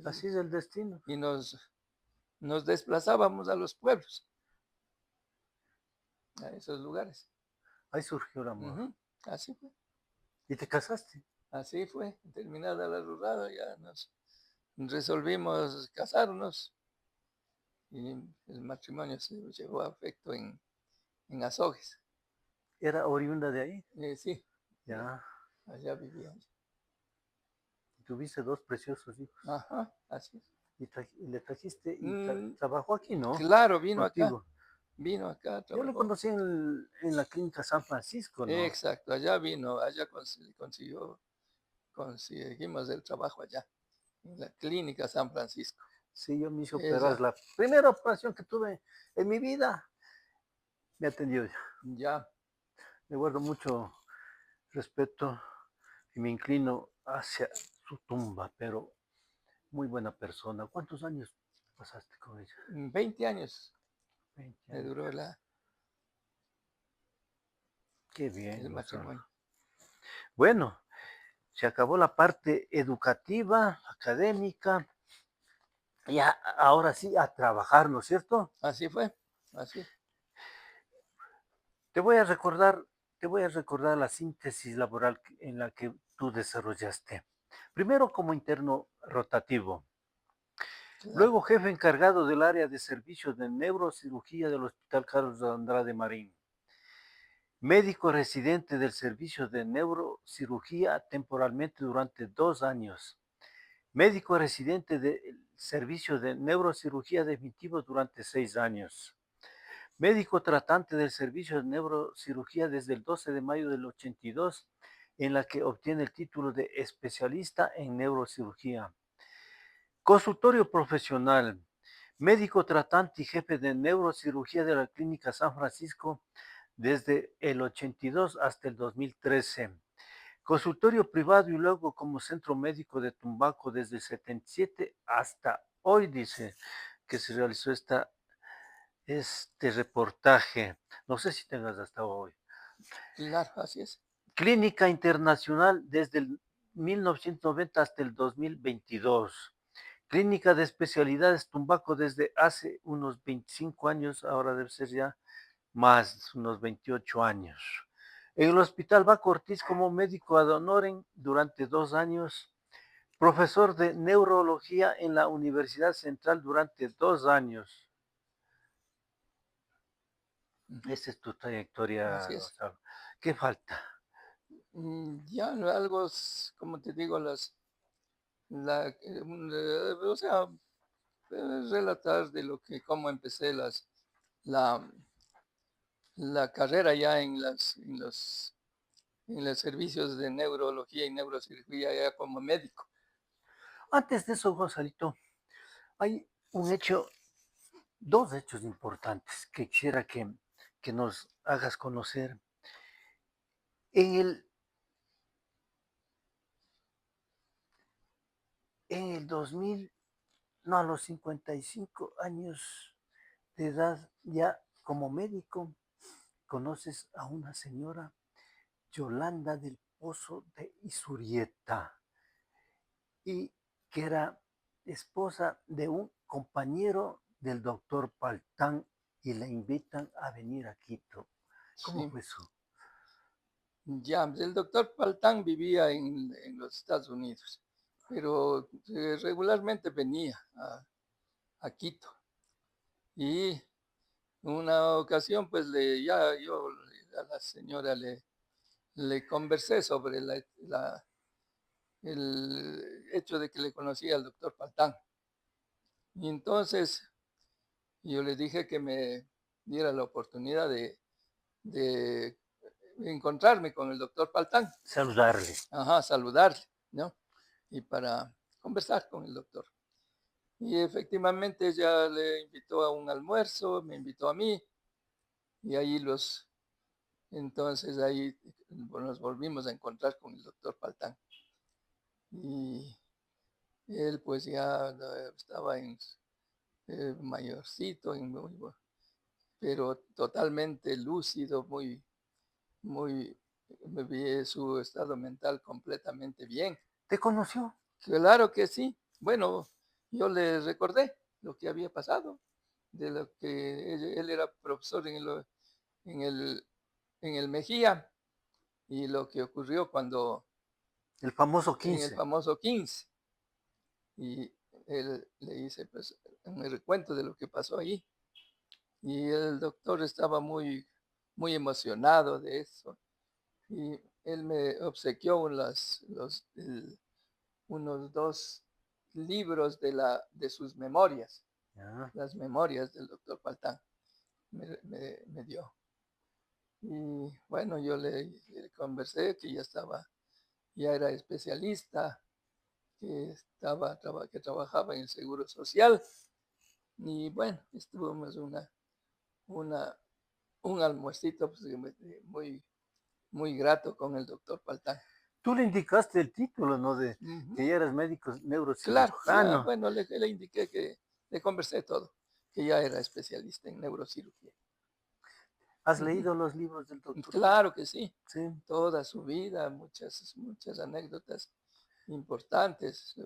así es el destino. Y nos desplazábamos a los pueblos, a esos lugares. Ahí surgió el amor. Ujú. Así fue, ¿Y te casaste? así fue. Terminada la rurada, ya nos resolvimos casarnos y el matrimonio se llevó a efecto en Azogues. ¿Era oriunda de ahí? Sí, de Ya. allá vivíamos. Tuviste dos preciosos hijos. Ajá, así es. Y le trajiste y Mm, trabajó aquí, ¿no? claro, Contigo. vino acá, Yo lo trabajó. conocí en la clínica San Francisco, ¿no? Exacto, allá vino, allá conseguimos el trabajo allá, en la clínica San Francisco. Sí, yo me hice operar. Ella, La primera operación que tuve en mi vida me atendió ella. ya, Le guardo mucho respeto y me inclino hacia su tumba, pero muy buena persona. ¿Cuántos años pasaste con ella? 20 años 20 me años. duró Qué bien, el Gonzalo. matrimonio. Bueno, se acabó la parte educativa, académica, y ahora sí a trabajar, ¿no es cierto? Así fue, así. Te voy a recordar, te voy a recordar la síntesis laboral en la que tú desarrollaste. Primero como interno rotativo, Claro. luego jefe encargado del área de servicios de neurocirugía del Hospital Carlos Andrade Marín, médico residente del servicio de neurocirugía temporalmente durante 2 años, médico residente del servicio de neurocirugía definitivo durante 6 años. Médico tratante del servicio de neurocirugía desde el 12 de mayo del 82, en la que obtiene el título de especialista en neurocirugía. Consultorio profesional, médico tratante y jefe de neurocirugía de la Clínica San Francisco desde el 82 hasta el 2013. Consultorio privado y luego como centro médico de Tumbaco desde el 77 hasta hoy, dice que se realizó este reportaje. No sé si tengas hasta hoy. Claro, así es. Clínica Internacional desde el 1990 hasta el 2022. Clínica de Especialidades Tumbaco desde hace unos 25 años, ahora debe ser ya más, unos 28 años. En el Hospital Baco Ortiz como médico ad honorem durante 2 años. Profesor de neurología en la Universidad Central durante 2 años. Ujú. Esa es tu trayectoria, Así es. Gonzalo. ¿Qué falta? Ya algo, como te digo, o sea, relatar de cómo empecé la, la carrera ya en los servicios de neurología y neurocirugía ya como médico. Antes de eso, Gonzalito, hay dos hechos importantes que quisiera que nos hagas conocer. En el, en el 2000, no, a los 55 años de edad, ya como médico, conoces a una señora, Yolanda del Pozo de Isurieta, y que era esposa de un compañero del doctor Paltán y le invitan a venir a Quito. ¿Cómo Sí, fue eso? ya, pues, el doctor Paltán vivía en los Estados Unidos, pero regularmente venía a Quito. Y una ocasión, pues yo a la señora le conversé sobre el hecho de que le conocía al doctor Paltán. Y entonces yo le dije que me diera la oportunidad de encontrarme con el doctor Paltán, Saludarle. ajá, saludarle, ¿no? Y para conversar con el doctor. Y efectivamente ella le invitó a un almuerzo, me invitó a mí, y entonces ahí nos volvimos a encontrar con el doctor Paltán. Y él pues ya estaba mayorcito, pero totalmente lúcido, muy, me vi su estado mental completamente bien. ¿Te conoció? Claro que sí. Bueno, yo le recordé lo que había pasado, de lo que él era profesor en el, en el Mejía y lo que ocurrió cuando El famoso en el 15. famoso 15. Y él le hice pues un recuento de lo que pasó ahí. Y el doctor estaba muy emocionado de eso. Y él me obsequió unos 2 libros de sus memorias, Ya. las memorias del doctor Paltán, me dio. Y bueno, yo le conversé que ya era especialista, que trabajaba en el Seguro Social. Y bueno, estuvimos una, un almuercito pues, muy grato con el doctor Paltán. Tú le indicaste el título, ¿no? De Ujú. que ya eras médico Claro, ya, neurocirujano. bueno, le indiqué le conversé todo, que ya era especialista en neurocirugía. ¿Has Ujú. leído los libros del doctor? Claro que sí, Sí. toda su vida, muchas anécdotas importantes.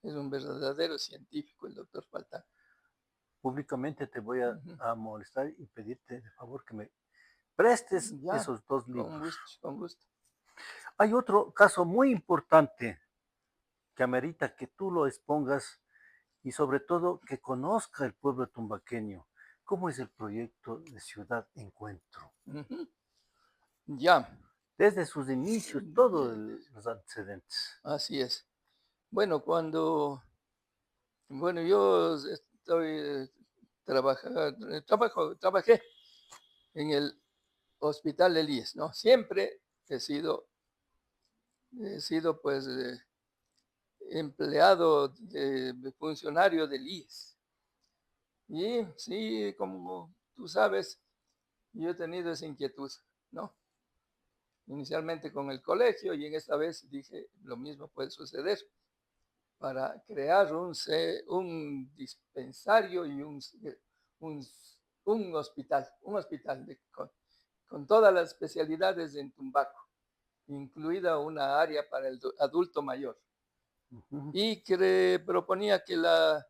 Es un verdadero científico el doctor Paltán. Públicamente te voy Ujú. a molestar y pedirte de favor que me prestes Ya, esos 2 con libros. gusto, con gusto. Hay otro caso muy importante que amerita que tú lo expongas y sobre todo que conozca el pueblo tumbaqueño. ¿Cómo es el proyecto de Ciudad Encuentro? Ujú. Ya, Desde sus inicios, todos los antecedentes. así es. Bueno, bueno, yo trabajé en el Hospital del IES, ¿no? Siempre he sido pues empleado funcionario del IES. Y sí, como tú sabes, yo he tenido esa inquietud, ¿no? Inicialmente con el colegio y en esta vez dije, lo mismo puede suceder para crear un dispensario y un, un hospital con todas las especialidades en Tumbaco, incluida una área para el adulto mayor. Ujú. Y que proponía que la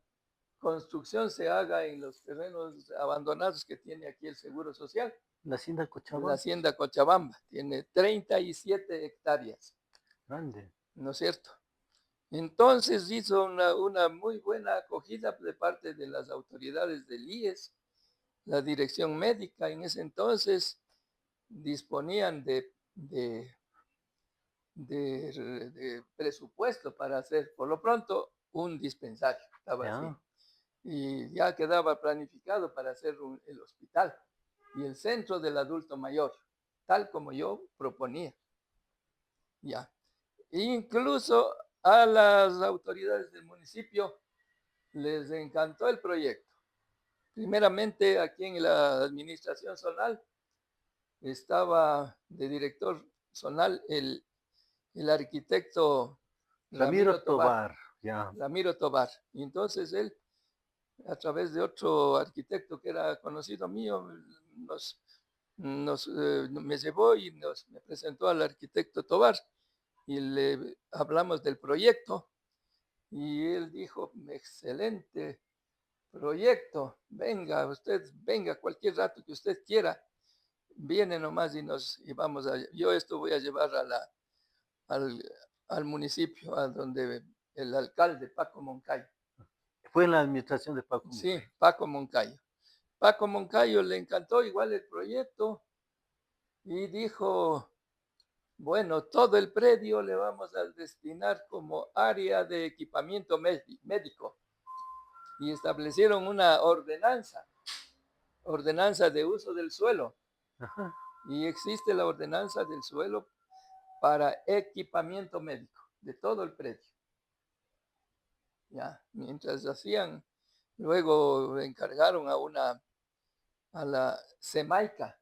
construcción se haga en los terrenos abandonados que tiene aquí el Seguro Social. La Hacienda La Cochabamba, hacienda Cochabamba tiene 37 hectáreas, grande. ¿no es cierto? Entonces hizo una muy buena acogida de parte de las autoridades del IES, la dirección médica en ese entonces disponían de presupuesto para hacer, por lo pronto, un dispensario, estaba así. Ya. Y ya quedaba planificado para hacer el hospital y el centro del adulto mayor, tal como yo proponía. Ya. Incluso a las autoridades del municipio les encantó el proyecto. Primeramente, aquí en la administración zonal estaba de director zonal el arquitecto Ramiro Ramiro Tobar. Tobar, ya. Ramiro Tobar. Y entonces él, a través de otro arquitecto que era conocido mío, me llevó y me presentó al arquitecto Tobar y le hablamos del proyecto y él dijo, excelente proyecto, venga cualquier rato que usted quiera, viene nomás y vamos yo esto voy a llevar al, al municipio, a donde el alcalde Paco Moncayo. Fue en la administración de Paco Sí, Mujer. Paco Moncayo. Paco Moncayo le encantó igual el proyecto y dijo, bueno, todo el predio le vamos a destinar como área de equipamiento médico. y establecieron una ordenanza de uso del suelo. Ajá. Y existe la ordenanza del suelo para equipamiento médico de todo el predio. Ya, mientras hacían, luego encargaron a la Semaica,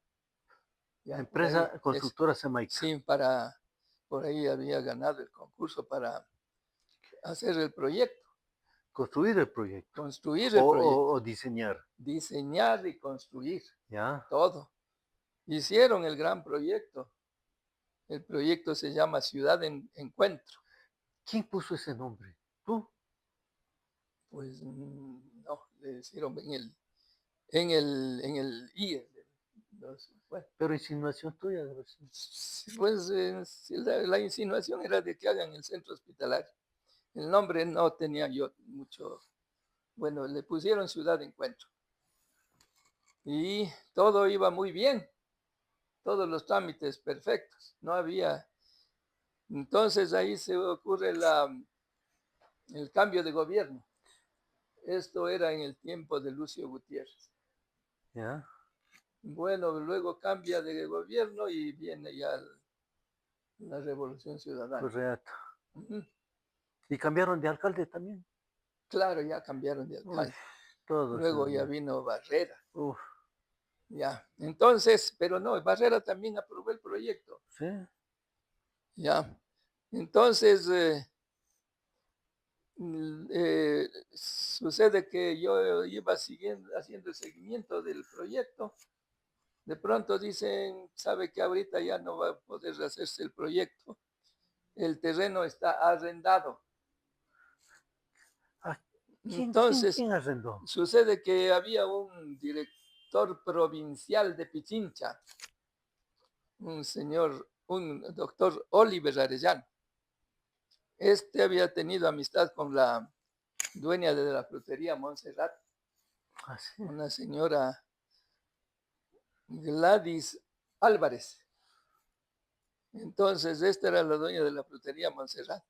ya, por ahí, Empresa constructora Semaica. sí, por ahí había ganado el concurso para hacer el proyecto, Construir el proyecto. construir el O, proyecto, o diseñar. diseñar y construir ¿Ya? todo. Hicieron el gran proyecto. El proyecto se llama Ciudad en Encuentro. ¿Quién puso ese nombre? ¿Tú? Pues no, le hicieron en el IE. Bueno, Pero insinuación tuya debe ser. pues sí, la insinuación era de que hagan el centro hospitalario. El nombre no tenía yo mucho. Bueno, le pusieron Ciudad de Encuentro. Y todo iba muy bien, todos los trámites perfectos. No había. Entonces ahí se ocurre el cambio de gobierno. Esto era en el tiempo de Lucio Gutiérrez. ¿Ya? Bueno, luego cambia de gobierno y viene ya la Revolución Ciudadana. Correcto. Ujú. ¿Y cambiaron de alcalde también? Claro, ya cambiaron de Uy, alcalde. todo Luego eso. ya vino Barrera. Uf, Ya. Entonces, pero no, Barrera también aprobó el proyecto. sí. Ya. Entonces, sucede que yo iba haciendo el seguimiento del proyecto. De pronto dicen, sabe que ahorita ya no va a poder hacerse el proyecto. El terreno está arrendado. Ah, Entonces, ¿quién arrendó? sucede que había un director provincial de Pichincha, un doctor Oliver Arellano. Este había tenido amistad con la dueña de la frutería Montserrat, Ah, sí. una señora Gladys Álvarez. Entonces, esta era la dueña de la frutería Montserrat.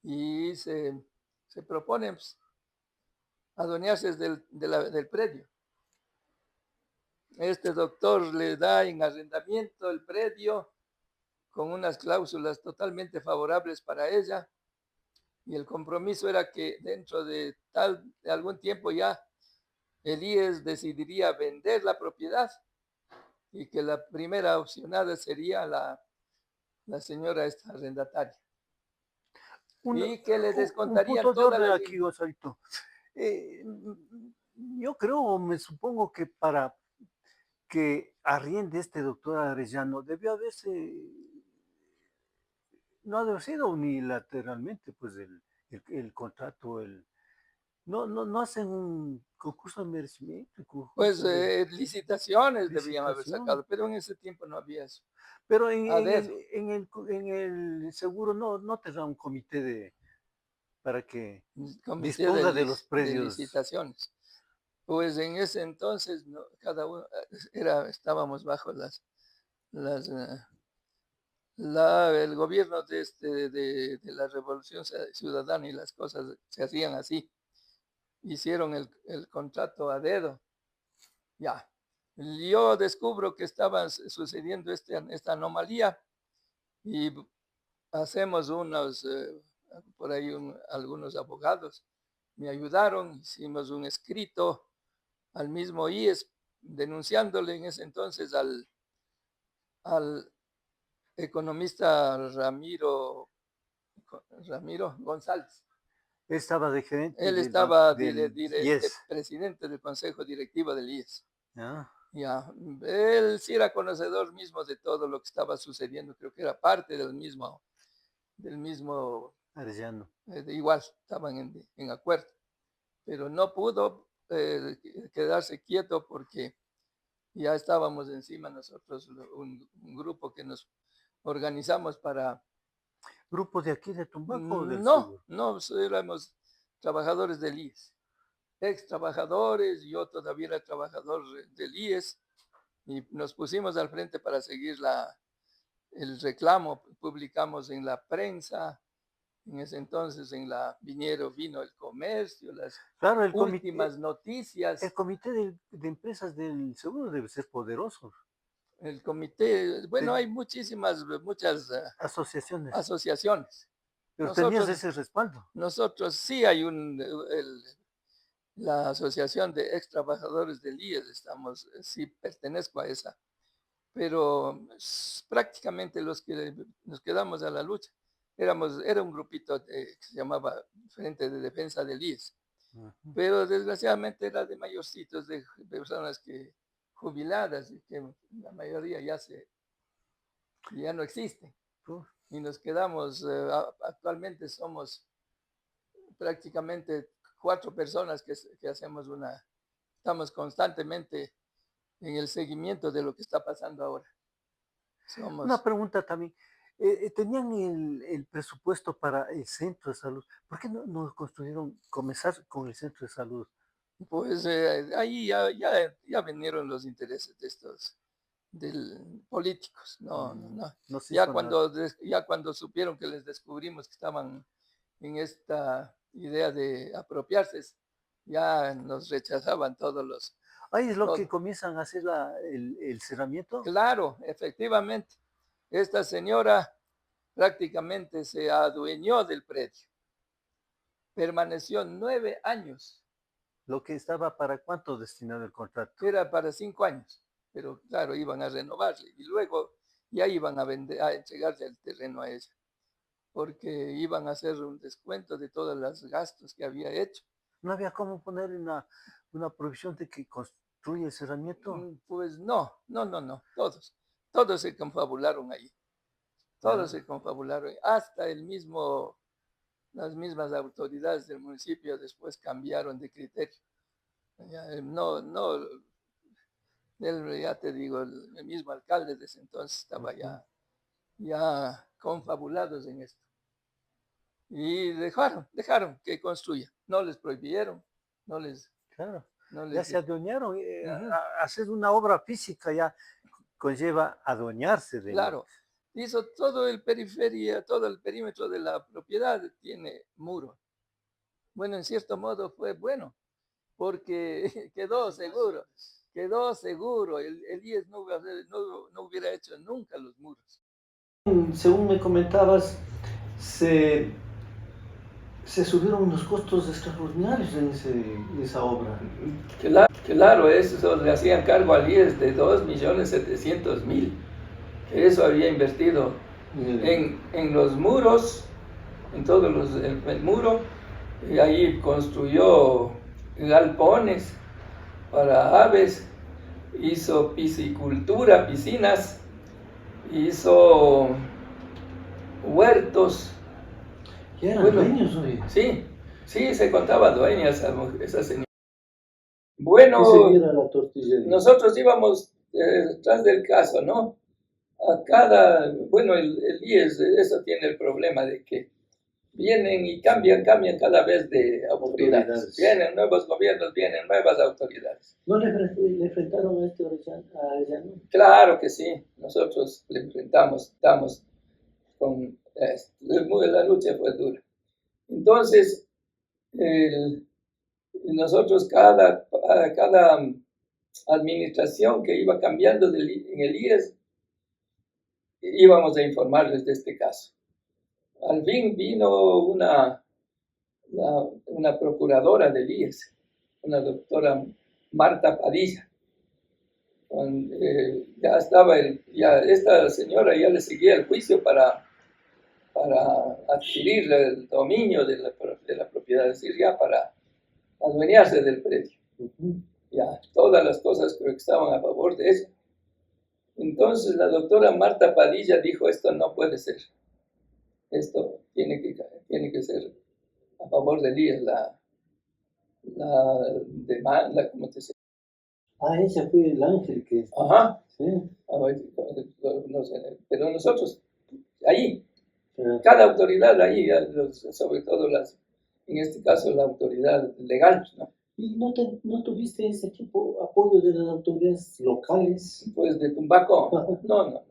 Y se propone pues, adueñarse del predio. Este doctor le da en arrendamiento el predio con unas cláusulas totalmente favorables para ella y el compromiso era que dentro de algún tiempo ya el IES decidiría vender la propiedad y que la primera opcionada sería la señora esta arrendataria y que le Un descontarían punto de todas orden las... aquí, Gonzalito. Eh, yo creo, me supongo que para que arriende este doctor Arellano debió haberse, no debe haber sido unilateralmente, pues el contrato, no hacen un concurso de merecimiento, un Pues concurso de licitaciones debían haber licitación. sacado, pero en ese tiempo no había eso. Pero A ver, en el seguro no te da un comité para que comité disponga de los de predios. licitaciones. Pues en ese entonces ¿no? Cada uno estábamos bajo las el gobierno de la Revolución Ciudadana y las cosas se hacían así. Hicieron el contrato a dedo. Ya. Yo descubro que estaba sucediendo esta anomalía y hacemos por ahí algunos abogados me ayudaron, hicimos un escrito al mismo IES denunciándole en ese entonces al economista Ramiro González. Estaba de gerente Él del banco estaba del IES. presidente del consejo directivo del IES. ¿Ya? Ya, él sí era conocedor mismo de todo lo que estaba sucediendo, creo que era parte del mismo Arellano. igual, estaban en acuerdo, pero no pudo quedarse quieto porque ya estábamos encima nosotros, un grupo que nos organizamos para... ¿Grupo de aquí de Tumbaco o del No, seguro? no, éramos trabajadores del IES, ex trabajadores, yo todavía era trabajador del IES y nos pusimos al frente para seguir el reclamo, publicamos en la prensa, En ese entonces vino el comercio, las Claro, últimas noticias, el comité de empresas del seguro debe ser poderoso. el comité, bueno, Te- hay muchas Asociaciones. asociaciones. Pero tenías Nosotros, ese respaldo. nosotros sí hay la Asociación de Ex Trabajadores del IES, sí pertenezco a esa, pero prácticamente los que nos quedamos a la lucha era un grupito que se llamaba Frente de Defensa del IES, Ujú. pero desgraciadamente era de mayorcitos, de personas que jubiladas y que la mayoría ya no existen. Uf, Y nos quedamos, actualmente somos prácticamente 4 personas que estamos constantemente en el seguimiento de lo que está pasando ahora. Una Somos, pregunta también. ¿Tenían el presupuesto para el centro de salud? ¿Por qué no construyeron, comenzar con el centro de salud? pues ahí ya vinieron los intereses de estos políticos. No, no, no. No se Ya hizo nada. cuando supieron que les descubrimos que estaban en esta idea de apropiarse, ya nos rechazaban Ahí es lo que todo. comienzan a hacer el cerramiento. Claro, efectivamente, esta señora prácticamente se adueñó del predio. Permaneció 9 años. Lo que estaba para cuánto destinado el contrato. Era para 5 años, pero claro, iban a renovarle y luego ya iban a entregarle el terreno a ella, porque iban a hacer un descuento de todos los gastos que había hecho. No había cómo poner una provisión de que construya el cerramiento. Pues no, todos se confabularon ahí, todos Ah, se confabularon, hasta las mismas autoridades del municipio después cambiaron de criterio. No, ya te digo, el mismo alcalde desde entonces estaba ujú, ya confabulados en esto. Y dejaron que construya. No les prohibieron, no les, claro. no Ya les se dije. adueñaron. Ujú, Hacer una obra física ya conlleva adueñarse de lo. claro, hizo todo el perímetro de la propiedad tiene muro. Bueno, en cierto modo fue bueno, porque quedó seguro. El IES no hubiera hecho nunca los muros. Según me comentabas, se, se subieron unos costos extraordinarios en esa obra. Claro, eso le hacían cargo al IES de 2.700.000, que eso había invertido en los muros, en el muro, y ahí construyó galpones para aves, hizo piscicultura, piscinas, hizo huertos. Ya eran Bueno, dueños, oye. sí, se contaba dueña esa señora. ¿Qué Bueno, seguía la tortillería? nosotros íbamos detrás del caso, ¿no? Bueno, el IES, eso tiene el problema de que vienen y cambian cada vez de autoridades. Vienen nuevos gobiernos, vienen nuevas autoridades. ¿No le enfrentaron a este Arellano? Claro que sí, nosotros le estamos la lucha fue dura. Entonces, nosotros cada administración que iba cambiando en el IES, íbamos a informarles de este caso. Al fin vino una procuradora del IES, una doctora Marta Padilla. Esta señora ya le seguía el juicio para adquirir el dominio de la propiedad, es decir, ya para adueñarse del predio. Ya, todas las cosas creo que estaban a favor de eso. Entonces la doctora Marta Padilla dijo, esto no puede ser. Esto tiene que ser a favor del IES, la demanda, ¿cómo te dice? Ese fue el ángel que. Ajá, Sí. no sé, pero nosotros, ahí, Pero, cada autoridad ahí, sobre todo en este caso la autoridad legal, ¿no? ¿y no tuviste ese tipo de apoyo de las autoridades locales? Pues de Tumbaco, no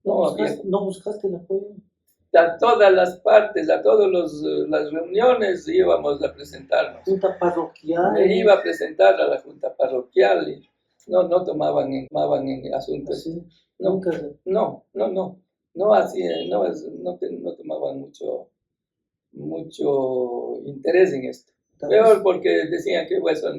¿No había. buscaste el apoyo? a todas las partes, a todas las reuniones íbamos a presentarnos. Junta parroquial. Me iba a presentar a la junta parroquial y no tomaban en asuntos. Sí, No, nunca. no hacían, no tomaban mucho interés en esto. Peor porque decían que eso no